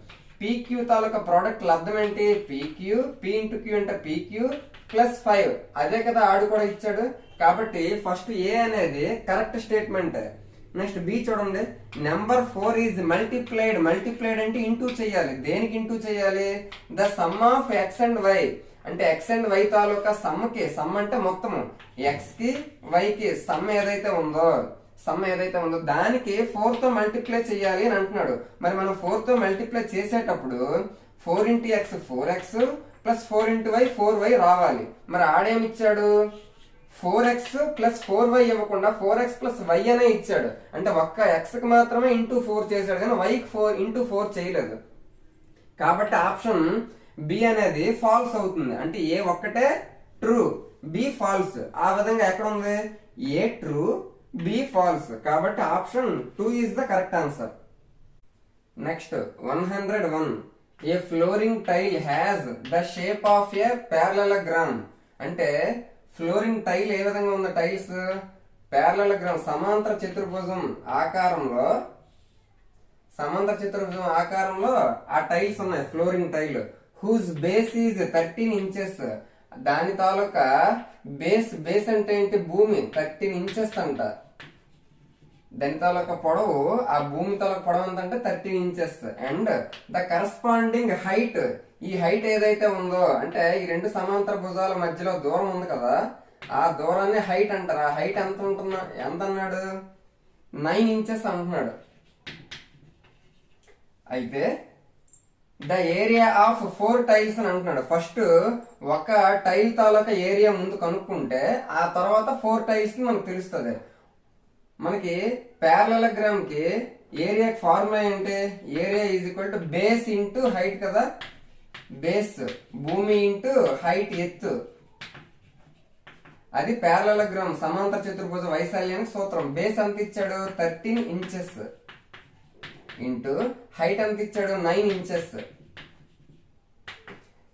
పిక్యూ తాలూకా ప్రోడక్ట్ లబ్ధం ఏంటి, పిక్యూ, పి ఇంటూ క్యూ అంటే పిక్యూ ప్లస్ 5. అదే కదా ఆడు కూడా ఇచ్చాడు. కాబట్టి ఫస్ట్ ఏ అనేది కరెక్ట్ స్టేట్మెంట్. నెక్స్ట్ బి చూడండి, నెంబర్ 4 ఈజ్ మల్టిప్లైడ్ అంటే ఇంటూ చేయాలి. దేనికి ఇంటూ చేయాలి, the sum of x and y. అంటే ఎక్స్ అండ్ వై తాలూకా సమ్ అంటే మొత్తము, ఎక్స్ కి వై కి సమ్ ఏదైతే ఉందో దానికి 4 తో మల్టిప్లై చేయాలి అని అంటున్నాడు. మరి మనం 4 తో మల్టిప్లై చేసేటప్పుడు 4 into X 4x plus 4 into Y 4y రావాలి. మరి ఆడేమిచ్చాడు, 4x ప్లస్ 4y ఇవ్వకుండా 4x ప్లస్ y అనే ఇచ్చాడు. అంటే ఒక్క x కి మాత్రమే ఇంటూ 4 చేశాడు కానీ y కి 4 ఇంటూ 4 చేయలేదు. కాబట్టి ఆప్షన్ బి అనేది ఫాల్స్ అవుతుంది. అంటే ఏ ఒక్కటే ట్రూ, బి ఫాల్స్. ఆ విధంగా ఎక్కడ ఉంది, ఏ ట్రూ బి ఫాల్స్. కాబట్టి option 2 is the correct answer. Next 101 a flooring tile has the shape of a parallelogram. అంటే ఫ్లోరింగ్ టైల్ ఏ విధంగా ఉంది, టైల్స్ ప్యారలలోగ్రామ్ సమాంతర చతుర్భుజం ఆకారంలో ఆ టైల్స్ ఉన్నాయి. Flooring tile whose base is 13 inches. దాని తాలూకా బేస్ అంటే ఏంటి, భూమి 13 ఇంచెస్ అంట. దాని తాలూకా పొడవు, ఆ భూమి తాలూకా పొడవు ఎంత అంటే 13 inches. And the corresponding height, ఈ హైట్ ఏదైతే ఉందో అంటే ఈ రెండు సమాంతర భుజాల మధ్యలో దూరం ఉంది కదా, ఆ దూరాన్ని హైట్ అంటారు. ఆ హైట్ ఎంత అన్నాడు, 9 ఇంచెస్ అంటున్నాడు. అయితే ద ఏరియా ఆఫ్ 4 టైల్స్ అని అంటున్నాడు. ఫస్ట్ ఒక టైల్ తాలూకా ఏరియా ముందు కనుక్కుంటే ఆ తర్వాత 4 టైల్స్ కి మనకు తెలుస్తుంది. మనకి ప్యారలలోగ్రామ్ కి ఏరియా ఫార్ములా ఏంటి, area is equal to base into height కదా, బేస్ భూమి ఇంటూ హైట్ ఎత్తు. అది ప్యారలలోగ్రామ్ సమాంతర చతుర్భుజ వైశాల్యానికి సూత్రం. బేస్ ఎంత ఇచ్చాడు 13 ఇంచెస్ ఇంటూ హైట్ ఎంత ఇచ్చాడు 9 inches.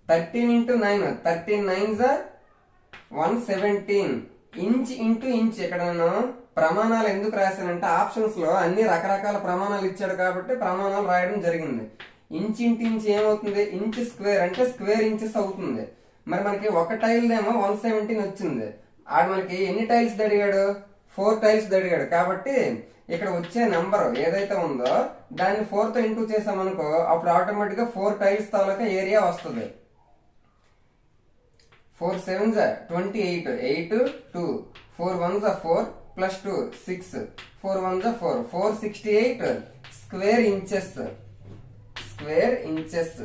13 into 9 13 9s 117 inch into inch. ఇక్కడ నేను ప్రమాణాలు ఎందుకు రాశానంటే ఆప్షన్స్ లో అన్ని రకరకాల ప్రమాణాలు ఇచ్చాడు కాబట్టి ప్రమాణాలు రాయడం జరిగింది. ఇంచ్ ఇంటూ ఇంచ్ ఏమవుతుంది, ఇంచ్ స్క్వేర్ అంటే స్క్వేర్ ఇంచెస్ అవుతుంది. మరి మనకి ఒక టైల్ ఏమో 117 వచ్చింది. ఆడు మనకి ఎన్ని టైల్స్ అడిగాడు, 4 టైల్స్ అడిగాడు. కాబట్టి ఇక్కడ వచ్చే నెంబర్ ఏదైతే ఉందో దాన్ని 4 తో ఇంటూ చేసామనుకో అప్పుడు ఆటోమేటిక్ గా 4 టైల్స్ తాలూకా ఏరియా వస్తుంది. 4 7s 28 8 2 4 1s 4 plus 2 6 4 1s 4 468 square inches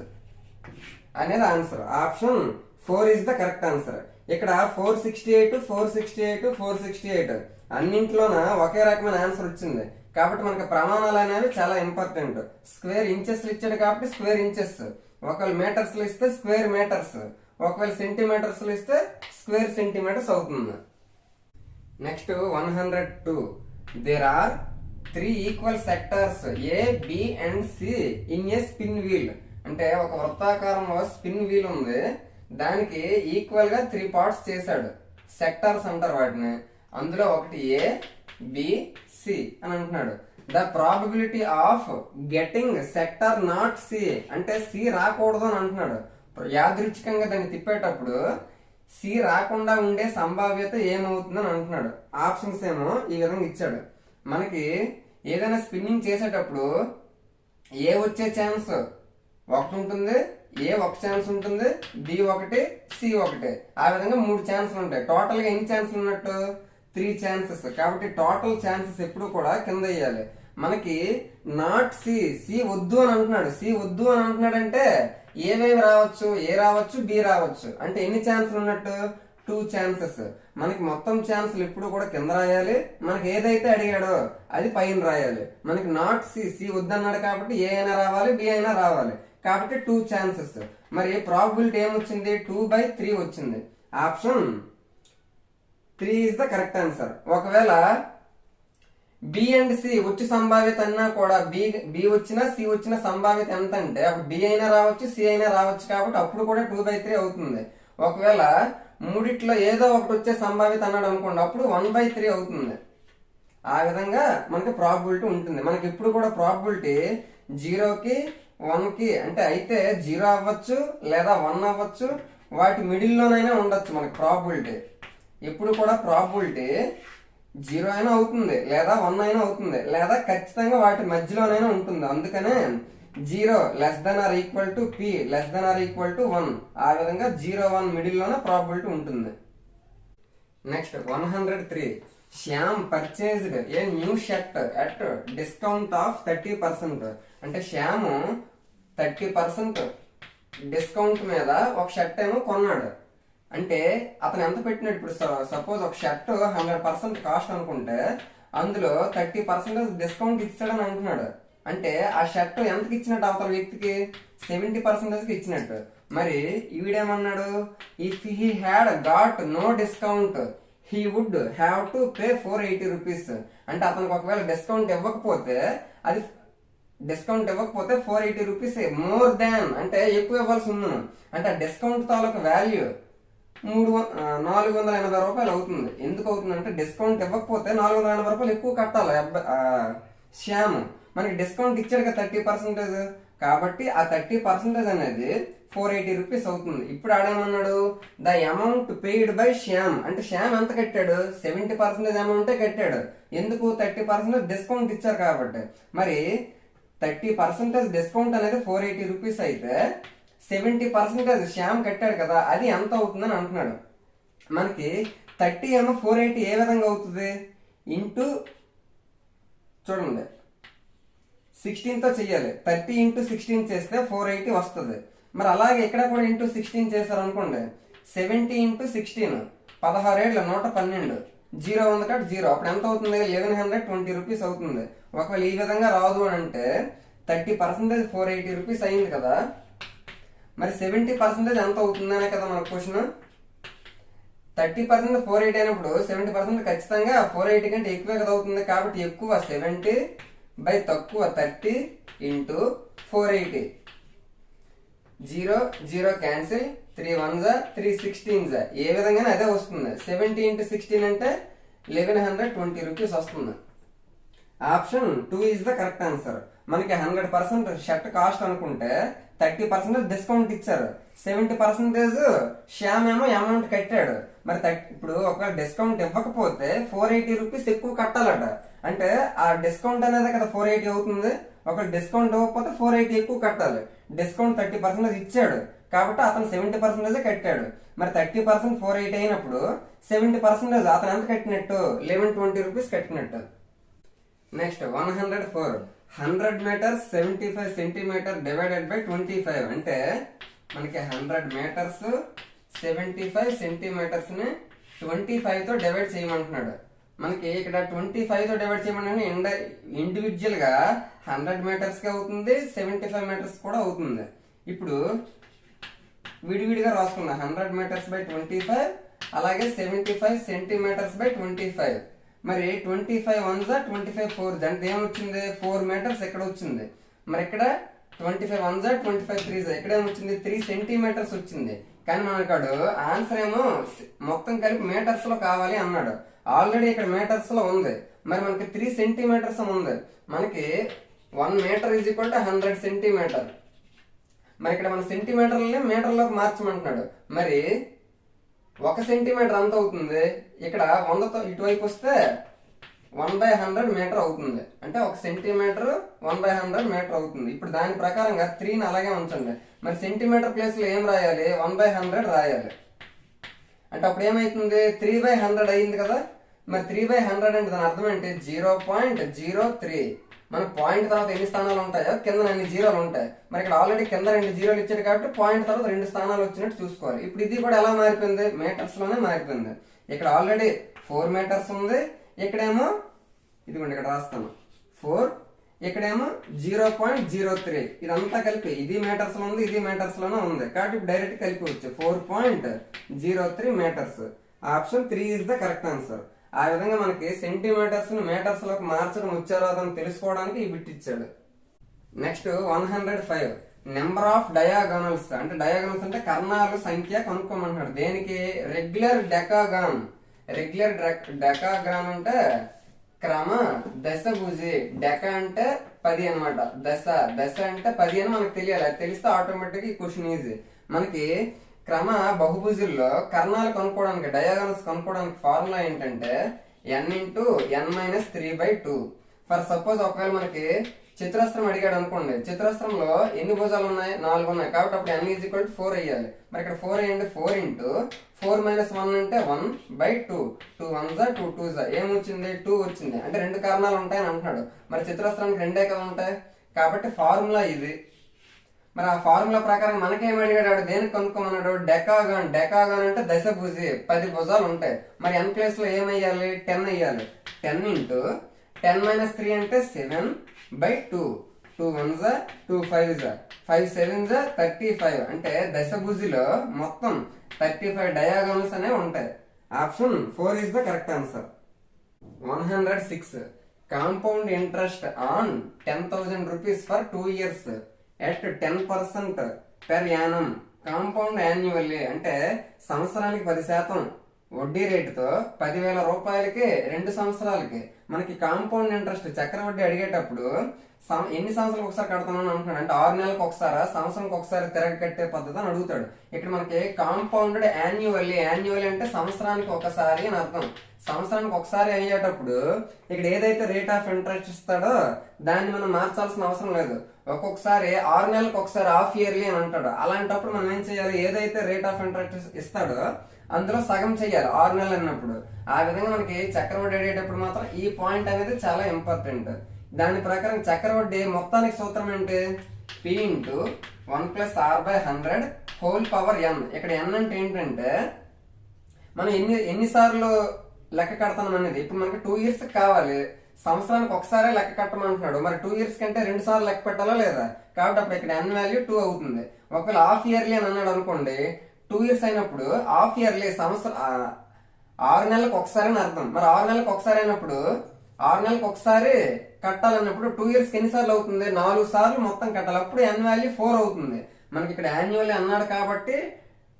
అనేది answer. Option 4 is the correct answer. ఇక్కడ 468 468 468 అన్నింట్లోన ఒకే రకమైన ఆన్సర్ వచ్చింది. కాబట్టి మనకి ప్రమాణాలు అనేవి చాలా ఇంపార్టెంట్. స్క్వేర్ ఇంచెస్ ఇచ్చాడు కాబట్టి స్క్వేర్ ఇంచెస్, ఒకవేళ మీటర్స్ లో ఇస్తే స్క్వేర్ మీటర్స్, ఒకవేళ సెంటీమీటర్స్ లో ఇస్తే స్క్వేర్ సెంటీమీటర్స్ అవుతుంది. Next 102. There are 3 equal sectors A B and C in a spin wheel. అంటే ఒక వృత్తాకారంలో స్పిన్ వీల్ ఉంది, దానికి ఈక్వల్ గా 3 పార్ట్స్ చేశాడు. సెక్టార్స్ అంటారు వాటిని. అందులో ఒకటి ఏ బి సి అని అంటున్నాడు. The probability of getting sector not C అంటే సి రాకూడదు అని అంటున్నాడు. యాదృచ్ఛికంగా దాన్ని తిప్పేటప్పుడు సి రాకుండా ఉండే సంభావ్యత ఏమవుతుందని అంటున్నాడు. ఆప్షన్స్ ఏమో ఈ విధంగా ఇచ్చాడు. మనకి ఏదైనా స్పిన్నింగ్ చేసేటప్పుడు ఏ వచ్చే ఛాన్స్ 1 ఉంటుంది, ఏ 1 ఛాన్స్ ఉంటుంది, బి 1 సి 1. ఆ విధంగా 3 ఛాన్సులు ఉంటాయి. టోటల్ గా ఎన్ని ఛాన్సులు ఉన్నట్టు 3 ఛాన్సెస్. కాబట్టి టోటల్ ఛాన్సెస్ ఎప్పుడు కూడా కింద వేయాలి. మనకి నాట్ సి, సి వద్దు అని అంటున్నాడు. సి వద్దు అని అంటున్నాడు అంటే ఏవేవి రావచ్చు, ఏ రావచ్చు, బి రావచ్చు. అంటే ఎన్ని ఛాన్సులు ఉన్నట్టు 2 ఛాన్సెస్. మనకి మొత్తం ఛాన్సులు ఎప్పుడు కూడా కింద రాయాలి. మనకి ఏదైతే అడిగాడో అది పైన రాయాలి. మనకి నాట్ సి, సి వద్దన్నాడు కాబట్టి ఏ అయినా రావాలి, బి అయినా రావాలి. కాబట్టి 2 ఛాన్సెస్. మరి ప్రాబబిలిటీ ఏమొచ్చింది 2/3 వచ్చింది. Option 3 is the correct answer. ఒకవేళ బి అండ్ సి వచ్చి సంభావ్యత అన్నా కూడా బి వచ్చినా సి వచ్చిన సంభావ్యత ఎంత అంటే అప్పుడు బి అయినా రావచ్చు, సి అయినా రావచ్చు. కాబట్టి అప్పుడు కూడా 2/3 అవుతుంది. ఒకవేళ మూడిట్లో ఏదో ఒకటి వచ్చే సంభావ్యత అన్నాడు అనుకోండి, అప్పుడు 1/3 అవుతుంది. ఆ విధంగా మనకి ప్రాబబిలిటీ ఉంటుంది. మనకి ఇప్పుడు కూడా ప్రాబబిలిటీ 0కి 1కి అంటే అయితే 0 అవ్వచ్చు లేదా 1 అవ్వచ్చు, వాటి మిడిల్లోనైనా ఉండొచ్చు. మనకి ప్రాబబిలిటీ ఎప్పుడు కూడా ప్రాబబిలిటీ 0 అయినా అవుతుంది, లేదా 1 అయినా అవుతుంది, లేదా ఖచ్చితంగా వాటి మధ్యలోనైనా ఉంటుంది. అందుకనే 0 less than or equal to p less than or equal to 1. ఆ విధంగా 0 1 మిడిల్ లోనే ప్రాబబిలిటీ ఉంటుంది. Next 103. Shyam purchased a new shirt at discount of 30%. అంటే శ్యామ్ 30% డిస్కౌంట్ మీద ఒక షర్ట్ ఏమో కొన్నాడు. అంటే అతను ఎంత పెట్టినట్టు, ఇప్పుడు సపోజ్ ఒక షర్ట్ 100% కాస్ట్ అనుకుంటే అందులో 30% డిస్కౌంట్ ఇచ్చాడని అంటున్నాడు. అంటే ఆ షర్ట్ ఎంతకి ఇచ్చినట్టు అవతల వ్యక్తికి 70% ఇచ్చినట్టు. మరి ఈవిడేమన్నాడు, if he had got no discount he would have to pay 480 rupees. అంటే అతనికి ఒకవేళ డిస్కౌంట్ ఇవ్వకపోతే 480 రూపీస్ మోర్ దాన్ అంటే ఎక్కువ ఇవ్వాల్సి ఉంది. అంటే ఆ డిస్కౌంట్ తాలూకు వాల్యూ 480 రూపాయలు అవుతుంది. ఎందుకు అవుతుంది అంటే డిస్కౌంట్ ఇవ్వకపోతే 480 రూపాయలు ఎక్కువ కట్టాలి శ్యామ్. మనకి డిస్కౌంట్ ఇచ్చాడు కదా 30%, కాబట్టి ఆ 30% అనేది 480 రూపీస్ అవుతుంది. ఇప్పుడు ఆడేమన్నాడు, the amount paid by Shyam. అంటే శ్యామ్ ఎంత కట్టాడు 70% అమౌంటే కట్టాడు. ఎందుకు 30% డిస్కౌంట్ ఇచ్చారు కాబట్టి. మరి 30% డిస్కౌంట్ అనేది 480 రూపీస్ అయితే 70% శ్యామ్ కట్టాడు కదా, అది ఎంత అవుతుందని అంటున్నాడు. మనకి 30 ఏమో 480 ఏ విధంగా అవుతుంది ఇంటూ చూడండి 16తో చెయ్యాలి. 30 ఇంటూ 16 చేస్తే 480 వస్తుంది. మరి అలాగే ఇక్కడ కూడా ఇంటూ 16 చేశారు అనుకోండి 70 ఇంటూ 16 16 ఏళ్ళ 112 0 ఉంది కాబట్టి 0. అప్పుడు ఎంత అవుతుంది 1120 రూపీస్ అవుతుంది. ఒకవేళ ఈ విధంగా రాదు అని అంటే 30% 480 రూపీస్ అయింది కదా, మరి 70% ఎంత అవుతుందనే కదా మన క్వశ్చన్. 30% 480 అయినప్పుడు 70% ఖచ్చితంగా 480 కంటే ఎక్కువే కదా అవుతుంది. కాబట్టి ఎక్కువ 70 బై తక్కువ 30 ఇంటూ 480. 0 0 క్యాన్సిల్, 3 1 3 16 ఏ విధంగానే అదే వస్తుంది. 70 ఇంటూ 16 అంటే 1120 రూపీస్ వస్తుంది. Option 2 is the correct answer. మనకి 100% షర్ట్ కాస్ట్ అనుకుంటే 30% డిస్కౌంట్ ఇచ్చారు, 70% శ్యామ్ ఏమో అమౌంట్ కట్టాడు. మరి ఇప్పుడు ఒకవేళ డిస్కౌంట్ ఇవ్వకపోతే 480 రూపీస్ ఎక్కువ కట్టాలట. అంటే ఆ డిస్కౌంట్ అనేది కదా 480 అవుతుంది. ఒకవేళ డిస్కౌంట్ ఇవ్వకపోతే 480 ఎక్కువ కట్టాలి. డిస్కౌంట్ 30% ఇచ్చాడు కాబట్టి అతను 70% కట్టాడు. మరి 30% 480 అయినప్పుడు 70% అతను ఎంత కట్టినట్టు? 1120 రూపీస్ కట్టినట్టు. Next 104. 100 metres 75 centimetre divided by 25 అంటే మనకి 100 మీటర్స్ 75 సెంటీమీటర్స్ ని 25 తో డివైడ్ చేయమంటున్నాడు. మనకి ఇక్కడ 25 తో డివైడ్ చేయమని ఇండివిజువల్ గా 100 మీటర్స్ కి అవుతుంది, 75 మీటర్స్ కూడా అవుతుంది. ఇప్పుడు విడివిడిగా రాసుకున్నా 100 మీటర్స్ బై 25 అలాగే 75 సెంటీమీటర్స్ బై 25. మరి 25 1 25 4 అంటే ఏమొచ్చింది? 4 మీటర్స్ ఎక్కడ వచ్చింది. మరి ఇక్కడ 25 1 25 3 ఇక్కడ ఏమొచ్చింది? 3 సెంటీమీటర్స్ వచ్చింది. కానీ మనకాడు ఆన్సర్ ఏమో మొత్తం కలిపి మీటర్స్ లో కావాలి అన్నాడు. ఆల్రెడీ ఇక్కడ మీటర్స్ లో ఉంది. మరి మనకి 3 సెంటీమీటర్స్ ఉంది. మనకి 1 metre is equal to 100 centimetre. మరి ఇక్కడ మన సెంటీమీటర్లని మీటర్లోకి మార్చమంటున్నాడు. మరి 1 సెంటీమీటర్ అంత అవుతుంది. ఇక్కడ 100తో ఇటువైపు వస్తే 1/100 మీటర్ అవుతుంది. అంటే 1 సెంటీమీటర్ 1/100 మీటర్ అవుతుంది. ఇప్పుడు దాని ప్రకారంగా 3ని అలాగే ఉంచండి. మరి సెంటీమీటర్ ప్లేస్ లో ఏం రాయాలి? 1/100 రాయాలి. అంటే అప్పుడు ఏమైతుంది? 3/100 అయింది కదా. మరి 3/100 అంటే దాని అర్థం ఏంటి? 0.03. మన పాయింట్ తర్వాత ఎన్ని స్థానాలు ఉంటాయో కింద అన్ని జీరోలు ఉంటాయి. మరి ఇక్కడ ఆల్రెడీ కింద 2 జీరోలు ఇచ్చాడు కాబట్టి పాయింట్ తర్వాత 2 స్థానాలు వచ్చినట్టు చూసుకోవాలి. ఇప్పుడు ఇది కూడా ఎలా మారిపోయింది? మీటర్స్ లోనే మారిపోయింది. ఇక్కడ ఆల్రెడీ 4 మీటర్స్ ఉంది. ఇక్కడేమో ఇదిగోండి ఇక్కడ రాస్తాను 4, ఇక్కడేమో 0.03. ఇదంతా కలిపి ఇది మీటర్స్ లో ఉంది, ఇది మీటర్స్ లోనే ఉంది. కాబట్టి డైరెక్ట్ కలిపి 4.03 metres. Option 3 is the correct answer. ఆ విధంగా మనకి సెంటీమీటర్స్ ని మీటర్స్ లోకి మార్చడం వచ్చారో అదని తెలుసుకోవడానికి ఈ బిట్ ఇచ్చాడు. నెక్స్ట్ 105. నెంబర్ ఆఫ్ డయాగోనల్స్ అంటే డయాగోనల్స్ అంటే కర్ణాలు సంఖ్య కనుక్కోమంటున్నాడు. దేనికి? రెగ్యులర్ డెకాగాన్. రెగ్యులర్ డెకాగాన్ అంటే క్రమ దశభుజి. డెక అంటే 10 అనమాట. దశ అంటే 10 అని మనకు తెలియాలి. అది తెలిస్తే ఆటోమేటిక్ ఈ క్వశ్చన్ ఈజీ. మనకి క్రమ బహుభుజుల్లో కర్ణాలు కనుక్కోవడానికి డయాగోనల్స్ కనుక్కోవడానికి ఫార్ములా ఏంటంటే n into n minus 3/2. For suppose ఒకవేళ మనకి చతురస్రం అడిగాడు అనుకోండి. చతురస్రంలో ఎన్ని భుజాలు ఉన్నాయి? 4 ఉన్నాయి. కాబట్టి అప్పుడు n ఈజ్ ఈక్వల్ టు 4 అయ్యాలి. మరి ఇక్కడ 4 అయ్యండి. 4 ఇంటూ 4 మైనస్ 1 అంటే 1/2. 2 1 2 2 ఏమొచ్చింది? 2 వచ్చింది. అంటే 2 కారణాలు ఉంటాయని అంటున్నాడు. మరి చతురస్రానికి 2 కదా ఉంటాయి. కాబట్టి ఫార్ములా ఇది. మరి ఆ ఫార్ములా ప్రకారం మనకేం అడిగాడు? దేనికి కనుక్కోమన్నాడు? డెకాగాన్. డెకాగాన్ అంటే దశభుజి, 10 భుజాలు ఉంటాయి. మరి n ప్లేస్ లో ఏమయ్యాలి? 10 అయ్యాలి. 10 ఇంటూ 10 మైనస్ 3 అంటే 7/2. 2 1 2 5 5 7 35. అంటే దశభుజిలో మొత్తం 35 డయాగోనల్స్ అనేవి ఉంటాయి. Option 4 is the correct answer. 106. Compound interest on 10,000 rupees for 2 years at 10% per Yanam compound annually. అంటే సంవత్సరానికి 10% వడ్డీ రేటుతో 10,000 రూపాయలకి 2 సంవత్సరాలకి మనకి కాంపౌండ్ ఇంట్రెస్ట్ చక్రవడ్డీ అడిగేటప్పుడు ఎన్ని సంవత్సరాలకు ఒకసారి కడతానని అంటున్నాడు. అంటే 6 నెలలకు ఒకసారి, సంవత్సరానికి ఒకసారి తిరగ కట్టే పద్ధతి అని అడుగుతాడు. ఇక్కడ మనకి కాంపౌండెడ్ యాన్యువల్లీ. యాన్యువల్లీ అంటే సంవత్సరానికి ఒకసారి అని అర్థం. సంవత్సరానికి ఒకసారి అయ్యేటప్పుడు ఇక్కడ ఏదైతే రేట్ ఆఫ్ ఇంట్రెస్ట్ ఇస్తాడో దాన్ని మనం మార్చాల్సిన అవసరం లేదు. ఒక్కొక్కసారి 6 నెలలకు ఒకసారి హాఫ్ ఇయర్లీ అని అంటాడు. అలాంటప్పుడు మనం ఏం చేయాలి? ఏదైతే రేట్ ఆఫ్ ఇంట్రెస్ట్ ఇస్తాడో అందులో సగం చెయ్యాలి 6 నెలలు అన్నప్పుడు. ఆ విధంగా మనకి చక్రవడ్డీ అడిగేటప్పుడు మాత్రం ఈ పాయింట్ అనేది చాలా ఇంపార్టెంట్. దాని ప్రకారం చక్రవడ్డీ మొత్తానికి సూత్రం ఏంటి? P into 1 + r/100 whole power n. ఇక్కడ n అంటే ఏంటంటే మనం ఎన్నిసార్లు లెక్క కడతాం అనేది. ఇప్పుడు మనకి 2 years కావాలి, సంవత్సరానికి ఒకసారి లెక్క కట్టమంటున్నాడు. మరి 2 years కంటే 2 సార్లు లెక్క పెట్టాలా లేదా? కాబట్టి అప్పుడు ఇక్కడ n వాల్యూ 2 అవుతుంది. ఒకవేళ హాఫ్ ఇయర్లీ అని అన్నాడు అనుకోండి, 2 years అయినప్పుడు హాఫ్ ఇయర్లీ 6 నెలలకు ఒకసారి అని అర్థం. మరి 6 నెలలకు ఒకసారి అయినప్పుడు 6 నెలలకు ఒకసారి కట్టాలన్నప్పుడు 2 ఇయర్స్ ఎన్నిసార్లు అవుతుంది? 4 సార్లు మొత్తం కట్టాలి. అప్పుడు ఎన్ వాల్యూ 4 అవుతుంది. మనకి ఇక్కడ యాన్యువల్ అన్నాడు కాబట్టి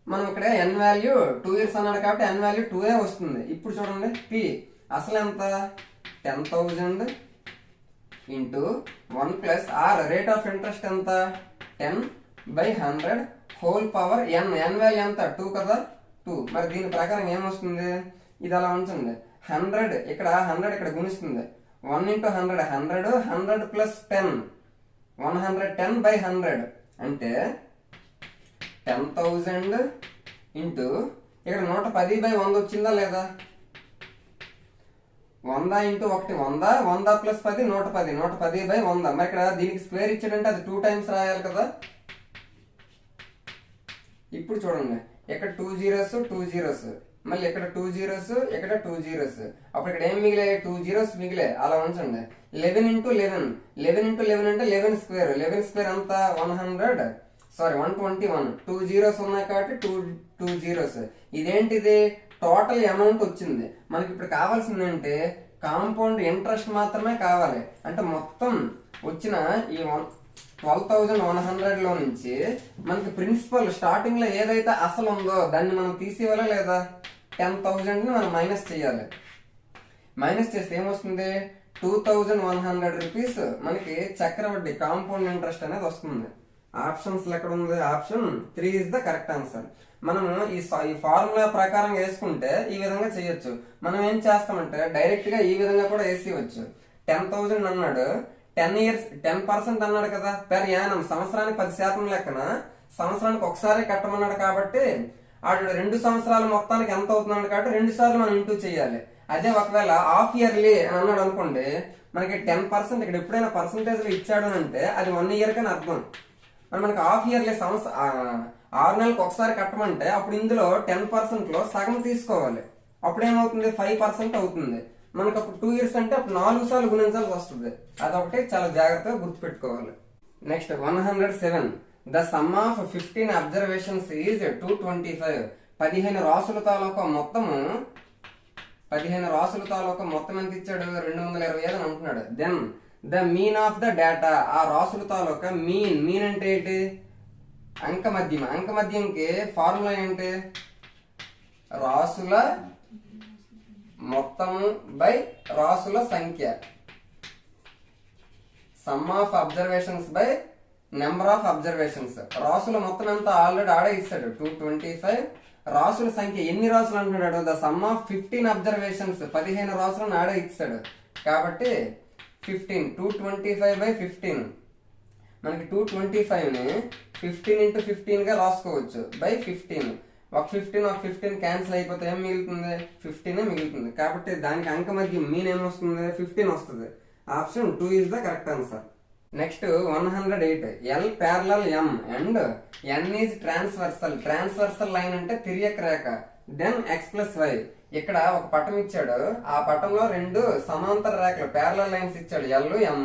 మనం ఇక్కడ ఎన్ వాల్యూ 2 ఇయర్స్ అన్నాడు కాబట్టి ఎన్ వాల్యూ 2 వస్తుంది. ఇప్పుడు చూడండి పి అసలు ఎంత? 10,000 into 1 plus R rate of interest ఎంత? 10/100 whole power N. N value ఎంత? 2 కదా, 2. మరి దీని ప్రకారం ఏమొస్తుంది? ఇది అలా ఉంచండి. 100 ఇక్కడ 100 ఇక్కడ గుణిస్తుంది. 1 ఇంటూ 100 100, 100 ప్లస్ 10 110/100 అంటే 10,000 ఇంటూ ఇక్కడ 110/100 వచ్చిందా లేదా? 100 ఇంటూ 1 100, 100 ప్లస్ 10 110, 110/100. మరి ఇక్కడ దీనికి స్క్వేర్ ఇచ్చాడంటే అది 2 టైమ్స్ రాయాలి కదా. ఇప్పుడు చూడండి ఇక్కడ 2 zeros 2 zeros, మళ్ళీ ఇక్కడ 2 zeros, ఇక్కడ 2 zeros. అప్పుడు ఇక్కడ ఏం మిగిలే? 2 zeros మిగిలే. అలా ఉంచండి. 11 ఇంటూ 11, 11 ఇంటూ 11 అంటే 11 స్క్వేర్. 11 స్క్వేర్ అంతా 121. 2 zeros ఉన్నాయి కాబట్టి 2 zeros. ఇదేంటిది? టోటల్ అమౌంట్ వచ్చింది. మనకి ఇప్పుడు కావాల్సింది అంటే కాంపౌండ్ ఇంట్రెస్ట్ మాత్రమే కావాలి. అంటే మొత్తం వచ్చిన ఈ 12,100 లో నుంచి మనకి ప్రిన్సిపల్ స్టార్టింగ్ లో ఏదైతే అసలు ఉందో దాన్ని మనం తీసేయాలా లేదా? 10,000 ని మనం మైనస్ చేయాలి. మైనస్ చేస్తే ఏమొస్తుంది? 2,100 రూపీస్ మనకి చక్రవడ్డీ కాంపౌండ్ ఇంట్రెస్ట్ అనేది వస్తుంది. ఆప్షన్స్ ఎక్కడ ఉంది? Option 3 is the correct answer. మనము ఈ ఫార్ములా ప్రకారం వేసుకుంటే ఈ విధంగా చేయొచ్చు. మనం ఏం చేస్తామంటే డైరెక్ట్ గా ఈ విధంగా కూడా వేసేయచ్చు. 10,000 అన్నాడు, 10 ఇయర్స్ 10% అన్నాడు కదా పెర్ యానం, సంవత్సరానికి 10% లెక్కన సంవత్సరానికి ఒకసారి కట్టమన్నాడు కాబట్టి ఆడు 2 సంవత్సరాల మొత్తానికి ఎంత అవుతున్నాడు కాబట్టి 2 సార్లు మనం ఇంటూ చేయాలి. అదే ఒకవేళ హాఫ్ ఇయర్లీ అని అన్నాడు అనుకోండి, మనకి 10% ఇక్కడ ఎప్పుడైనా పర్సంటేజ్ లో ఇచ్చాడు అంటే అది 1 ఇయర్ కని అర్థం. మరి మనకి హాఫ్ ఇయర్లీ 6 నెలలకు ఒకసారి కట్టమంటే అప్పుడు ఇందులో 10% లో సగం తీసుకోవాలి. అప్పుడు ఏమవుతుంది? 5% అవుతుంది. మనకు అప్పుడు 2 ఇయర్స్ అంటే అప్పుడు 4 సార్లు గుణించాల్సి వస్తుంది. అదొకటి చాలా జాగ్రత్తగా గుర్తుపెట్టుకోవాలి. Next 107. The sum of 15 observations is 225. 15 రాసుల తాలూకా మొత్తము 15 రాసుల తాలూకా మొత్తం ఎంత ఇచ్చాడు? 225 అని అంటున్నాడు. Then the mean of the data. ఆ రాసుల తాలూకా మీన్ అంటే ఏంటి? అంకమద్యం. అంకమద్యంకి ఫార్ములా ఏంటి? రాసుల మొత్తము బై రాసుల సంఖ్య. Some of observations by number of observations. రాసుల మొత్తం ఎంత ఆల్రెడీ ఆడే ఇస్తాడు 225. రాసుల సంఖ్య ఎన్ని రాసులు అంటున్నాడు? The sum of 15 observations. 15 రాసులను ఆడే ఇస్తాడు కాబట్టి 15. 225/15. మనకి 225 ని 15 ఇంటూ 15 గా రాసుకోవచ్చు బై 15. ఒక 15 క్యాన్సిల్ అయిపోతే ఏం మిగులుతుంది? 15 మిగులుతుంది. కాబట్టి దానికి అంక మధ్య మీన్ ఏమొస్తుంది? 15 వస్తుంది. Option 2 is the correct answer. Next 108. L parallel m and n is transversal. Transversal line అంటే తిరియక రేఖ. Then x plus y. ఇక్కడ ఒక పటం ఇచ్చాడు, ఆ పటంలో 2 సమాంతర రేఖలు ప్యారలల్ లైన్స్ ఇచ్చాడు ఎల్ ఎం.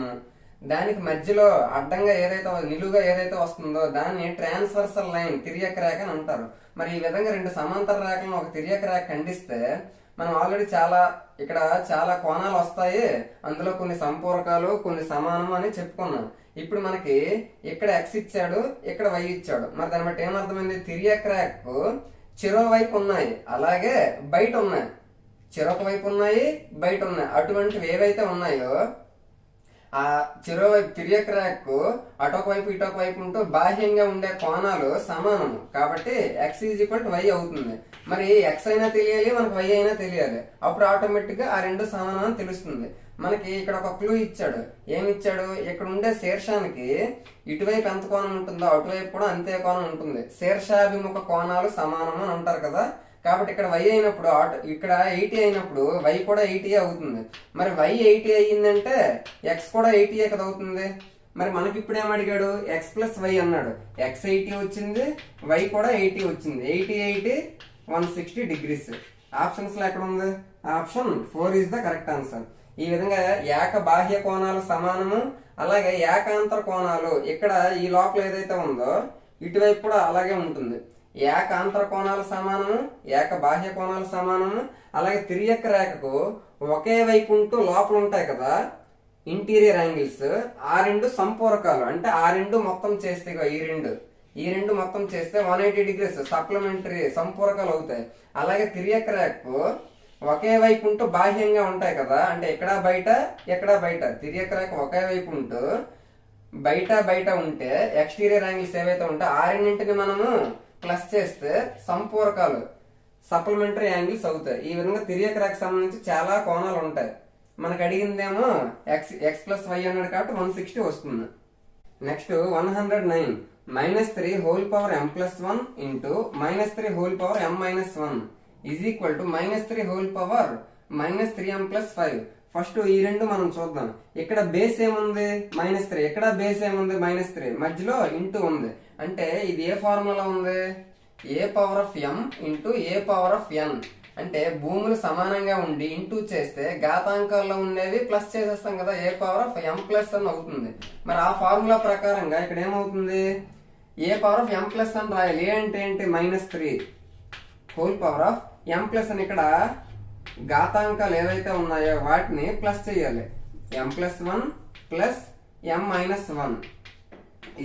దానికి మధ్యలో అడ్డంగా ఏదైతే నిలువుగా ఏదైతే వస్తుందో దాన్ని ట్రాన్స్వర్సల్ లైన్ తిరియక రేఖ అని అంటారు. మరి ఈ విధంగా 2 సమాంతర రేఖలను ఒక తిరియక రేఖ ఖండిస్తే మనం ఆల్రెడీ ఇక్కడ చాలా కోణాలు వస్తాయి. అందులో కొన్ని సంపూరకాలు కొన్ని సమానము అని చెప్పుకున్నాం. ఇప్పుడు మనకి ఇక్కడ x ఇచ్చాడు, ఇక్కడ y ఇచ్చాడు. మరి దాన్ని బట్టి ఏమర్థమైంది? తిరియక రేఖకు చెరో వైపు ఉన్నాయి, అలాగే బయట ఉన్నాయి. చెరొక వైపు ఉన్నాయి, బయట ఉన్నాయి. అటువంటివి ఏవైతే ఉన్నాయో ఆ చెరోవైపు తిరియక రేఖకు అటొక వైపు ఇటొక వైపు ఉంటూ బాహ్యంగా ఉండే కోణాలు సమానము. కాబట్టి x is equal to y అవుతుంది. మరి x అయినా తెలియాలి, మనకు y అయినా తెలియాలి. అప్పుడు ఆటోమేటిక్ గా ఆ 2 సమానం అని తెలుస్తుంది. మనకి ఇక్కడ ఒక క్లూ ఇచ్చాడు. ఏమిచ్చాడు? ఇక్కడ ఉండే శీర్షానికి ఇటువైపు ఎంత కోణం ఉంటుందో అటువైపు కూడా అంతే కోణం ఉంటుంది. శీర్షాభిముఖ కోణాలు సమానం అని అంటారు కదా. కాబట్టి ఇక్కడ y అయినప్పుడు ఇక్కడ 80 అయినప్పుడు y కూడా 80 అవుతుంది. మరి y 80 అయ్యిందంటే x కూడా 80 కదా అవుతుంది. మరి మనకి ఇప్పుడు ఏమడిగాడు? x ప్లస్ y అన్నాడు. x 80 వచ్చింది, y కూడా 80 వచ్చింది. 80 160 డిగ్రీస్. ఆప్షన్స్ లో ఎక్కడ ఉంది? Option 4 is the correct answer. ఈ విధంగా ఏక బాహ్య కోణాలు సమానము, అలాగే ఏకాంతర కోణాలు ఇక్కడ ఈ లోపల ఏదైతే ఉందో ఇటువైపు కూడా అలాగే ఉంటుంది. ఏక అంతర కోణాలు సమానము, ఏక బాహ్య కోణాలు సమానము. అలాగే తిర్యక రేఖకు ఒకే వైపు ఉంటూ లోపల ఉంటాయి కదా ఇంటీరియర్ యాంగిల్స్, ఆ రెండు సంపూరకాలు. అంటే ఆ రెండు మొత్తం చేస్తే ఈ రెండు మొత్తం చేస్తే 180 డిగ్రీస్ సప్లిమెంటరీ సంపూరకాలు అవుతాయి. అలాగే తిర్యక రేఖకు ఒకే వైపు ఉంటూ బాహ్యంగా ఉంటాయి కదా, అంటే ఎక్కడ బయట తిర్యక రేఖ ఒకే వైపు ఉంటూ బయట ఉంటే ఎక్స్టీరియర్ యాంగిల్స్ ఏవైతే ఉంటాయో ఆ రెండింటిని మనము ప్లస్ చేస్తే సంపూరకాలు సప్లిమెంటరీ యాంగిల్స్ అవుతాయి. ఈ విధంగా తిర్యక రేఖకు సంబంధించి చాలా కోణాలు ఉంటాయి. మనకు అడిగిందేమో ఎక్స్ ప్లస్ వై అన్నాడు కాబట్టి 160 వస్తుంది. Next 109 -3 whole power m plus 1 into -3 whole power m minus 1 is equal to -3 whole power -3m plus 5. First ఈ రెండు మనం చూద్దాం. ఇక్కడ బేస్ ఏముంది -3, ఇక్కడ బేస్ ఏముంది -3, మధ్యలో ఇంటూ ఉంది. అంటే ఇది ఏ ఫార్ములా ఉంది, a power of m into a power of n. అంటే భూములు సమానంగా ఉండి ఇంటూ చేస్తే ఘాతాంకాల్లో ఉండేవి ప్లస్ చేసేస్తాం కదా, a power of m plus n అవుతుంది. మరి ఆ ఫార్ములా ప్రకారంగా ఇక్కడ ఏమవుతుంది, a power of m plus n రాయాలి. ఏ అంటే ఏంటి -3 whole power of m plus n. ఇక్కడ ఘాతాంకాలు ఏవైతే ఉన్నాయో వాటిని ప్లస్ చేయాలి. m plus 1 plus m minus 1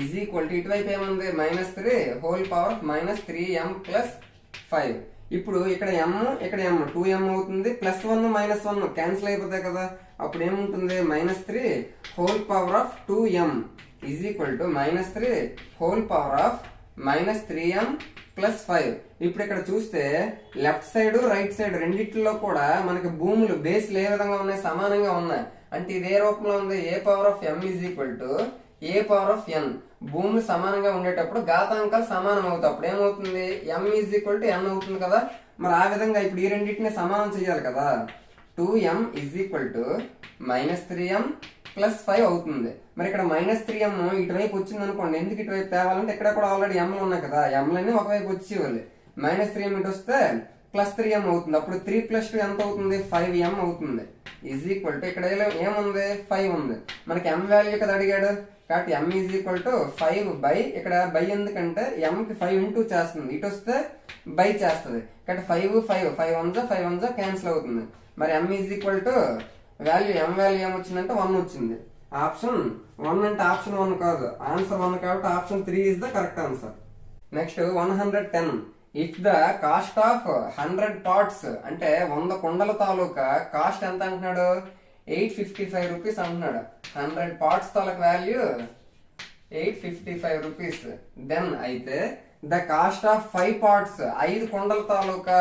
is equal to ఇటువైపు ఏముంది -3 హోల్ పవర్ -3m ప్లస్ 5. ఇప్పుడు ఇక్కడ m 2m అవుతుంది. ప్లస్ 1 మైనస్ 1 క్యాన్సిల్ అయిపోతాయి కదా, అప్పుడు ఏముంటుంది -3 whole power of 2m is equal to -3 whole power of -3m plus 5. ఇప్పుడు ఇక్కడ చూస్తే లెఫ్ట్ సైడ్ రైట్ సైడ్ రెండిట్లో కూడా మనకి భూములు బేస్లు ఏ విధంగా ఉన్నాయి, సమానంగా ఉన్నాయి. అంటే ఇదే రూపంలో ఉంది, a power of m is equal to a power of n. భూములు సమానంగా ఉండేటప్పుడు ఘాతాంకాలు సమానం అవుతాయి. అప్పుడు ఏమవుతుంది, m is equal to n అవుతుంది కదా. మరి ఆ విధంగా ఇప్పుడు ఈ రెండింటిని సమానం చేయాలి కదా. 2m is equal to -3m plus 5 అవుతుంది. మరి ఇక్కడ -3m ఇటువైపు వచ్చింది అనుకోండి, ఎందుకు ఇటువైపు తేవాలంటే ఇక్కడ కూడా ఆల్రెడీ m ఉన్నాయి కదా, mలన్నీ ఒకవైపు వచ్చేవాళ్ళు. -3m ఇటు వస్తే +3m అవుతుంది. అప్పుడు 3 + 2 ఎంత అవుతుంది, 5m అవుతుంది. ఈజ్ ఈక్వల్ టు ఇక్కడ ఏముంది 5 ఉంది, మనకి m వాల్యూ కదా అడిగాడు కాబట్టి m is equal to 5 by, ఇక్కడ బై ఎందుకంటే m కి 5 ఇంటూ చేస్తుంది, ఇటు వస్తే బై చేస్తుంది కాబట్టి 5 1 జా క్యాన్సిల్ అవుతుంది. మరి m is equal to value ఏమొచ్చిందంటే 1 వచ్చింది. ఆప్షన్ 1 అంటే ఆప్షన్ 1 కాదు, ఆన్సర్ 1 కాబట్టి option 3 is the correct answer. Next 110 if the cost of 100 pots, అంటే 100 కుండల తాలూకా కాస్ట్ ఎంత అంటున్నాడు, 855 రూపీస్ అంటున్నాడు. 100 పాట్స్ తాలూకా వాల్యూ 855 రూపీస్. దెన్ అయితే ద కాస్ట్ ఆఫ్ 5 పాట్స్, 5 కుండల తాలూకా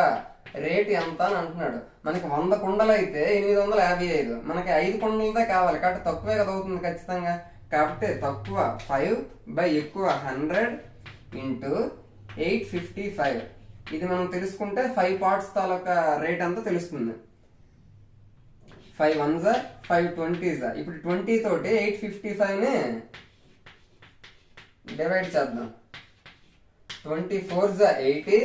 రేట్ ఎంత అని అంటున్నాడు. మనకి 100 కుండలు అయితే 855, మనకి 5 కుండలదే కావాలి కాబట్టి తక్కువే కదా అవుతుంది ఖచ్చితంగా. కాబట్టి తక్కువ 5 బై ఎక్కువ 100 ఇంటూ 855. ఇది మనం తెలుసుకుంటే 5 పార్ట్స్ తాలూకా రేట్ అంతా తెలుస్తుంది. 5 1 5 20. ఇప్పుడు 20 తోటి 855 ని డివైడ్ చేద్దాం. 24 80,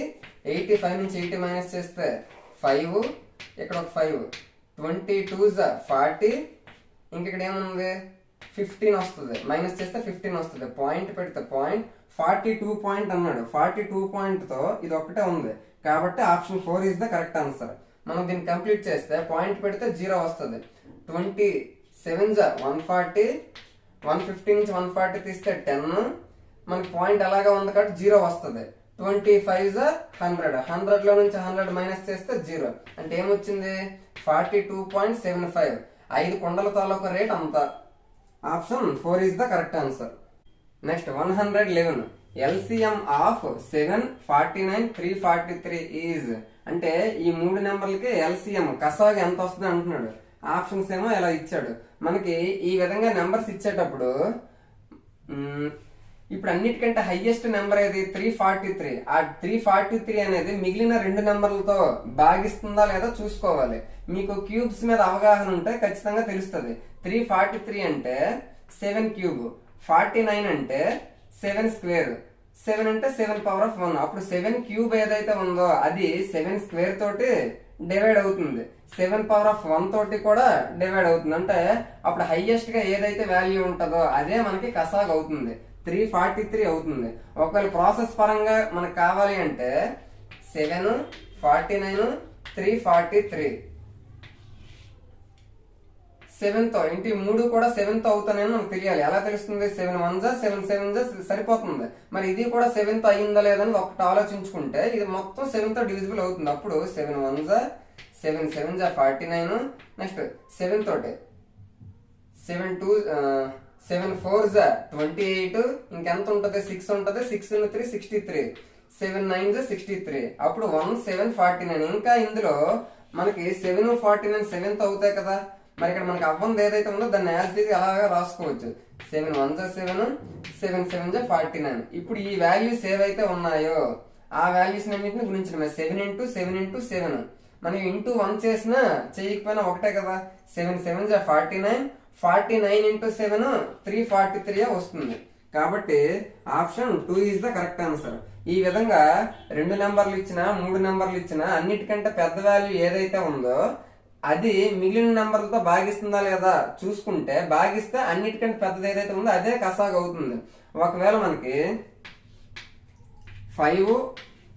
85 నుంచి 80 మైనస్ చేస్తే 5, ఇక్కడ ఒక 5, 22 40, ఇంకెక్కడ ఏముంది 15 వస్తుంది, మైనస్ చేస్తే 15 వస్తుంది. పాయింట్ పెడితే పాయింట్ 42 పాయింట్ అన్నాడు. 42 పాయింట్ తో ఇది ఒక్కటే ఉంది కాబట్టి option 4 is the correct answer. మనం దీన్ని కంప్లీట్ చేస్తే పాయింట్ పెడితే 0 వస్తుంది. 27 140, 150 నుంచి 140 తీస్తే 10, మనకి పాయింట్ అలాగా ఉంది కాబట్టి 0 వస్తుంది. 25 100, 100 లో నుంచి 100 మైనస్ చేస్తే 0, అంటే ఏమొచ్చింది 42.75. 5 కుండల తాలూకా రేట్ అంతా. Option 4 is the correct answer. Next 111 LCM of 7, 49, 343 is, అంటే ఈ 3 నెంబర్లకి LCM కసాగా ఎంత వస్తుంది అంటున్నాడు. ఆప్షన్స్ ఏమో ఇలా ఇచ్చాడు. మనకి ఈ విధంగా నెంబర్స్ ఇచ్చేటప్పుడు ఇప్పుడు అన్నిటికంటే హైయెస్ట్ నెంబర్ ఏది 343. ఆ 343 అనేది మిగిలిన 2 నెంబర్లతో భాగిస్తుందా లేదా చూసుకోవాలి. మీకు క్యూబ్స్ మీద అవగాహన ఉంటే ఖచ్చితంగా తెలుస్తుంది. 343 అంటే 7 క్యూబ్, 49 అంటే 7 స్క్వేర్, 7 అంటే 7 పవర్ ఆఫ్ 1. అప్పుడు 7 క్యూబ్ ఏదైతే ఉందో అది 7 స్క్వేర్ తోటి డివైడ్ అవుతుంది, 7 పవర్ ఆఫ్ 1 తోటి కూడా డివైడ్ అవుతుంది. అంటే అప్పుడు హైయెస్ట్ గా ఏదైతే వాల్యూ ఉంటుందో అదే మనకి కసాగ్ అవుతుంది. 343 అవుతుంది. ఒకవేళ ప్రాసెస్ పరంగా మనకు కావాలి అంటే 7, 49, 343 7తో ఇంటి 3 కూడా 7తో అవుతానని మనకు తెలియాలి. ఎలా తెలుస్తుంది? 7 1 జా 7 7 జా సరిపోతుంది. మరి ఇది కూడా 7తో అయిందా లేదని ఒకటి ఆలోచించుకుంటే ఇది మొత్తం 7తో డివిజిబుల్ అవుతుంది. అప్పుడు 7 1 జా 7 7 జా 49, నెక్స్ట్ 7 తోటి 7 2 7 4 జా 28, ఇంకెంత ఉంటుంది? 6 ఉంటుంది. 6 3 63, 7 9 జా 63, అప్పుడు 1 7 49. ఇంకా ఇందులో మనకి 7 49 7తో అవుతాయి కదా. మరి ఇక్కడ మనకి అవ్వంది ఏదైతే ఉందో దాన్ని యాజ్ ఇట్ ఈజ్ అలాగా రాసుకోవచ్చు. 7 1 జా 7, 7 7 జా 49. ఇప్పుడు ఈ వాల్యూస్ ఏవైతే ఉన్నాయో ఆ వాల్యూస్ అన్నింటిని గుణించడమే. 7 ఇంటూ 7 ఇంటూ 7 మనం ఇంటూ 1 చేసినా చేయకపోయినా ఒకటే కదా. 7 7 జా 49, 49 ఇంటూ 7 343 వస్తుంది. కాబట్టి option 2 is the correct answer. ఈ విధంగా 2 నెంబర్లు ఇచ్చినా 3 నెంబర్లు ఇచ్చినా అన్నిటికంటే పెద్ద వాల్యూ ఏదైతే ఉందో అది మిగిలిన నెంబర్లతో భాగిస్తుందా లేదా చూసుకుంటే, భాగిస్తే అన్నిటికంటే పెద్దది ఏదైతే ఉందో అదే కసాగ్ అవుతుంది. ఒకవేళ మనకి 5,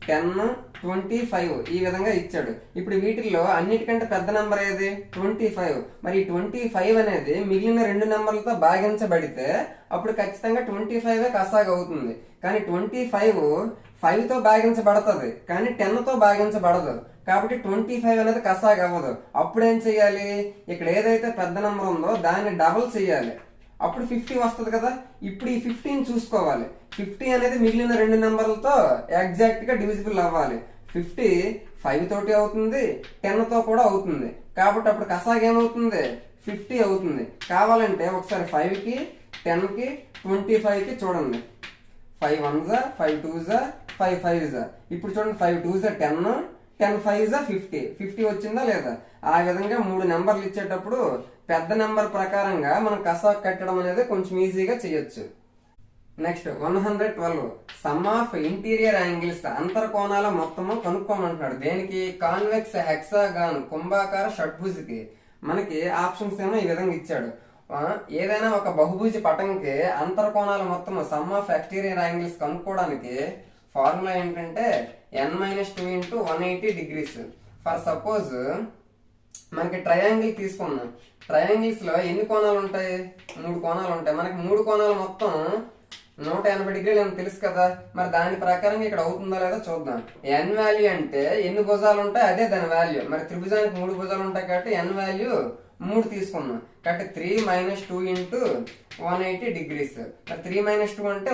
10, 25 ఈ విధంగా ఇచ్చాడు. ఇప్పుడు వీటిల్లో అన్నిటికంటే పెద్ద నెంబర్ ఏది? 25. మరి 25 అనేది మిగిలిన 2 నెంబర్లతో భాగించబడితే అప్పుడు ఖచ్చితంగా 25 కసాగ్ అవుతుంది. కానీ 25 5తో భాగించబడుతుంది కానీ 10తో భాగించబడదు. కాబట్టి 25 అనేది కసాగ్ అవ్వదు. అప్పుడు ఏం చెయ్యాలి? ఇక్కడ ఏదైతే పెద్ద నెంబర్ ఉందో దాన్ని డబుల్ చెయ్యాలి. అప్పుడు 50 వస్తుంది కదా. ఇప్పుడు ఈ 50ని చూసుకోవాలి. 50 అనేది మిగిలిన 2 నెంబర్లతో ఎగ్జాక్ట్ గా డివిజిబుల్ అవ్వాలి. 50 5 తోటి అవుతుంది, 10తో కూడా అవుతుంది. కాబట్టి అప్పుడు కసాగ్ ఏమవుతుంది? 50 అవుతుంది. కావాలంటే ఒకసారి 5కి 10కి 25కి చూడండి. 5 1 జా 5 2 జా 5 5 జా. ఇప్పుడు చూడండి 5 2 జా 10, 10 5 జా 50. 50 వచ్చిందా లేదా? ఆ విధంగా 3 నెంబర్లు ఇచ్చేటప్పుడు పెద్ద నెంబర్ ప్రకారంగా మనం కసాగ్ కట్టడం అనేది కొంచెం ఈజీగా చేయొచ్చు. Next 112 some of interior angles అంతర్ కోణాల మొత్తము కనుక్కోమంటున్నాడు. దేనికి? కాన్వెక్స్ హెక్సాగాన్ కుంభాకార షడ్భుజికి. మనకి ఆప్షన్స్ ఏమో ఈ విధంగా ఇచ్చాడు. ఏదైనా ఒక బహుభుజి పటంకి అంతర్ కోణాల మొత్తం సమ్ ఆఫ్ ఎక్స్టీరియర్ యాంగిల్స్ కనుక్కోవడానికి ఫార్ములా ఏంటంటే n-2 into 180 degrees. For suppose మనకి ట్రయాంగిల్ తీసుకున్నాం. ట్రయాంగిల్స్ లో ఎన్ని కోణాలు ఉంటాయి? 3 కోణాలు ఉంటాయి. మనకి 3 కోణాలు మొత్తం 180 డిగ్రీలు అని తెలుసు కదా. మరి దాని ప్రకారంగా ఇక్కడ అవుతుందా లేదా చూద్దాం. ఎన్ వాల్యూ అంటే ఎన్ని భుజాలు ఉంటాయి అదే దాని వాల్యూ. మరి త్రిభుజానికి 3 భుజాలు ఉంటాయి కాబట్టి ఎన్ వాల్యూ 3 తీసుకున్నాం. కాబట్టి 3 - 2 ఇంటూ 180 degrees. 3 - 2 అంటే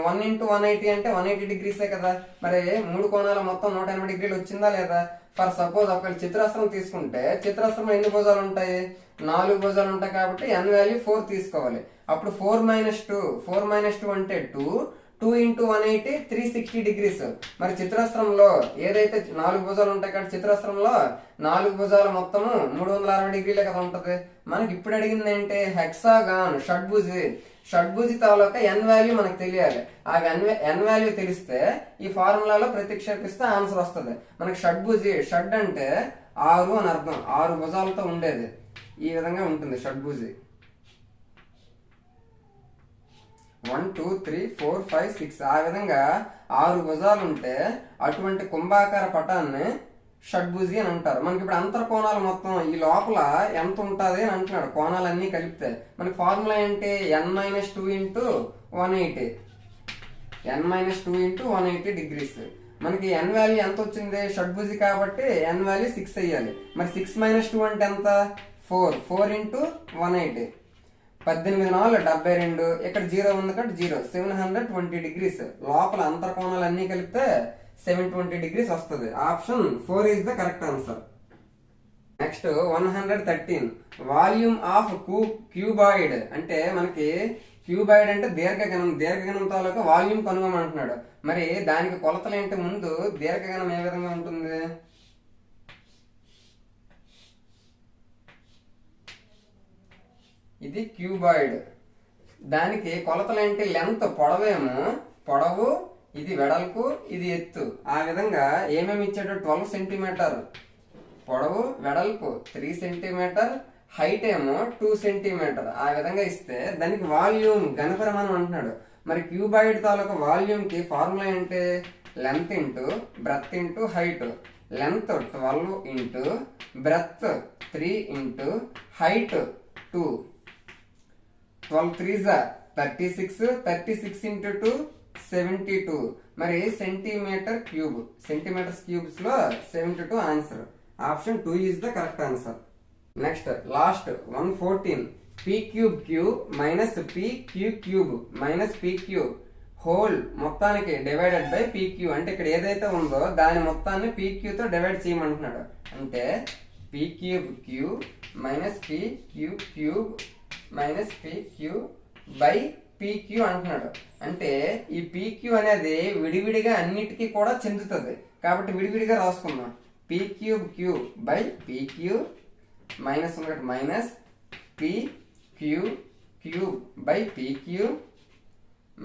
1 ఇంటూ 180 అంటే 180 degreesే కదా. మరి 3 కోణాల మొత్తం 180 డిగ్రీలు వచ్చిందా లేదా? ఫర్ సపోజ్ ఒకవేళ చిత్రాస్త్రం తీసుకుంటే చిత్రాస్త్రం ఎన్ని భుజాలు ఉంటాయి? 4 భుజాలు ఉంటాయి కాబట్టి ఎన్ వాల్యూ 4 తీసుకోవాలి. అప్పుడు 4 - 2 అంటే 2 ఇంటూ 180 360 degrees. మరి చిత్రాస్త్రంలో ఏదైతే 4 భుజాలు ఉంటాయి కాబట్టి చిత్రాస్త్రంలో 4 భుజాలు మొత్తము 360 డిగ్రీలే కదా ఉంటది. మనకి ఇప్పుడు అడిగింది ఏంటి? హెక్సాగాన్ షడ్భుజి. షడ్భుజి తాలూకా ఎన్ వాల్యూ మనకు తెలియాలి. ఆ ఎన్ వాల్యూ తెలిస్తే ఈ ఫార్ములాలో ప్రతిక్షేపిస్తే ఆన్సర్ వస్తుంది. మనకి షడ్భుజి, షడ్ అంటే 6 అని అర్థం. 6 భుజాలతో ఉండేది. ఈ విధంగా ఉంటుంది షడ్భుజి. 1 2 3 4 5 6 ఆ విధంగా 6 భుజాలు ఉంటే అటువంటి కుంభాకార పటాన్ని షడ్భుజి అని అంటారు. మనకి ఇప్పుడు అంతర్ కోణాలు మొత్తం ఈ లోపల ఎంత ఉంటుంది అని అంటున్నాడు. కోణాలన్నీ కలిపితే మనకి ఫార్ములా ఏంటి? n-2 into 180. n-2 into 180 degrees. మనకి ఎన్ వాల్యూ ఎంత వచ్చింది? షడ్భుజి కాబట్టి ఎన్ వాల్యూ 6 అయ్యాలి. మరి 6 - 2 అంటే ఎంత? 4 ఇంటూ 180. 18 4 72. ఇక్కడ 0 ఉంది కాబట్టి 0. 720 degrees. లోపల అంతర్ కోణాలు అన్ని కలిపితే 720 degrees వస్తుంది. Option 4 is the correct answer. Next 113 volume of cuboid. అంటే మనకి క్యూబాయిడ్ అంటే దీర్ఘగణం. దీర్ఘగణం తాలూకా వాల్యూమ్ కనుగొమంటున్నాడు. మరి దానికి కొలతలు ఏంటి? ముందు దీర్ఘగణం ఏ విధంగా ఉంటుంది? ఇది క్యూబాయిడ్. దానికి కొలతలు ఏంటి? లెంత్ పొడవు, ఇది వెడల్పు, ఇది ఎత్తు. ఆ విధంగా ఏమేమి ఇచ్చాడు? 12 సెంటీమీటర్ పొడవు, వెడల్పు 3 సెంటీమీటర్, హైట్ ఏమో 2 సెంటీమీటర్. ఆ విధంగా ఇస్తే దానికి వాల్యూమ్ ఘనపరిమాణం అంటున్నాడు. మరి క్యూబాయిడ్ తాలూకా వాల్యూమ్ కి ఫార్ములా ఏంటి? Length into breadth into height. Length 12 into breadth 3 into height 2. 12 3s 36, 36 into 2 72. మరి సెంటీమీటర్ క్యూబ్, సెంటీమీటర్స్ క్యూబ్స్ లో 72 answer. Option 2 is the correct answer. Next last 114. p cube Q minus p Q cube minus p Q whole మొత్తానికి డివైడెడ్ బై p క్యూ. అంటే ఇక్కడ ఏదైతే ఉందో దాని మొత్తాన్ని p క్యూ తో డివైడ్ చేయమంటున్నాడు. అంటే p cube Q minus p Q cube minus p Q by p Q అంటున్నాడు. అంటే ఈ p క్యూ అనేది విడివిడిగా అన్నిటికీ కూడా చెందుతుంది కాబట్టి విడివిడిగా రాసుకుందాం. p cube Q by p Q minus minus p Q cube by p Q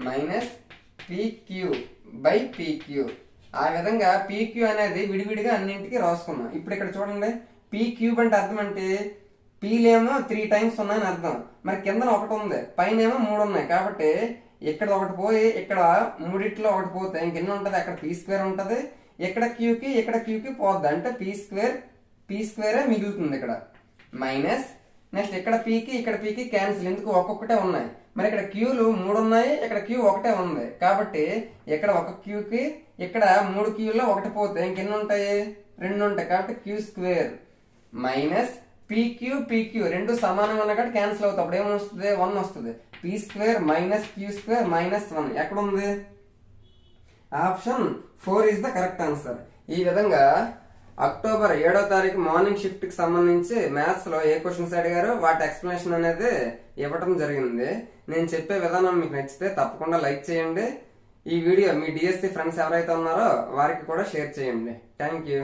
minus p Q by p Q. ఆ విధంగా p క్యూ అనేది విడివిడిగా అన్నింటికి రాసుకున్నాం. ఇప్పుడు ఇక్కడ చూడండి, p క్యూబ్ అంటే అర్థం అంటే పీలేమో 3 టైమ్స్ ఉన్నాయని అర్థం. మరి కింద ఒకటి ఉంది, పైన ఏమో 3 ఉన్నాయి. కాబట్టి ఇక్కడ ఒకటి పోయి ఇక్కడ మూడిట్లో ఒకటి పోతే ఇంకెన్ని ఉంటుంది? అక్కడ p స్క్వేర్ ఉంటుంది. ఇక్కడ క్యూకి ఇక్కడ క్యూకి పోద్ది. అంటే p స్క్వేరే మిగులుతుంది ఇక్కడ. మైనస్ నెక్స్ట్ ఇక్కడ పీకి ఇక్కడ పీకి క్యాన్సిల్, ఎందుకు ఒక్కొక్కటే ఉన్నాయి. మరి ఇక్కడ క్యూలు 3 ఉన్నాయి, ఇక్కడ క్యూ ఒకటే ఉంది. కాబట్టి ఇక్కడ ఒక క్యూకి ఇక్కడ 3 క్యూలో ఒకటి పోతే ఇంకెన్ని ఉంటాయి? 2 ఉంటాయి. కాబట్టి క్యూ స్క్వేర్ మైనస్ పీక్యూ రెండు సమానంగా ఉన్న కాబట్టి క్యాన్సిల్ అవుతాయి. అప్పుడు ఏమొస్తుంది? 1 వస్తుంది. p square minus Q square minus 1 ఎక్కడ ఉంది? Option 4 is the correct answer. ఈ విధంగా అక్టోబర్ 7వ తారీఖు మార్నింగ్ షిఫ్ట్ కి సంబంధించి మ్యాథ్స్ లో ఏ క్వశ్చన్స్ అడిగారో వాటి ఎక్స్ప్లెనేషన్ అనేది ఇవ్వడం జరిగింది. నేను చెప్పే విధానం మీకు నచ్చితే తప్పకుండా లైక్ చేయండి. ఈ వీడియో మీ డిఎస్సి ఫ్రెండ్స్ ఎవరైతే ఉన్నారో వారికి కూడా షేర్ చేయండి. Thank you.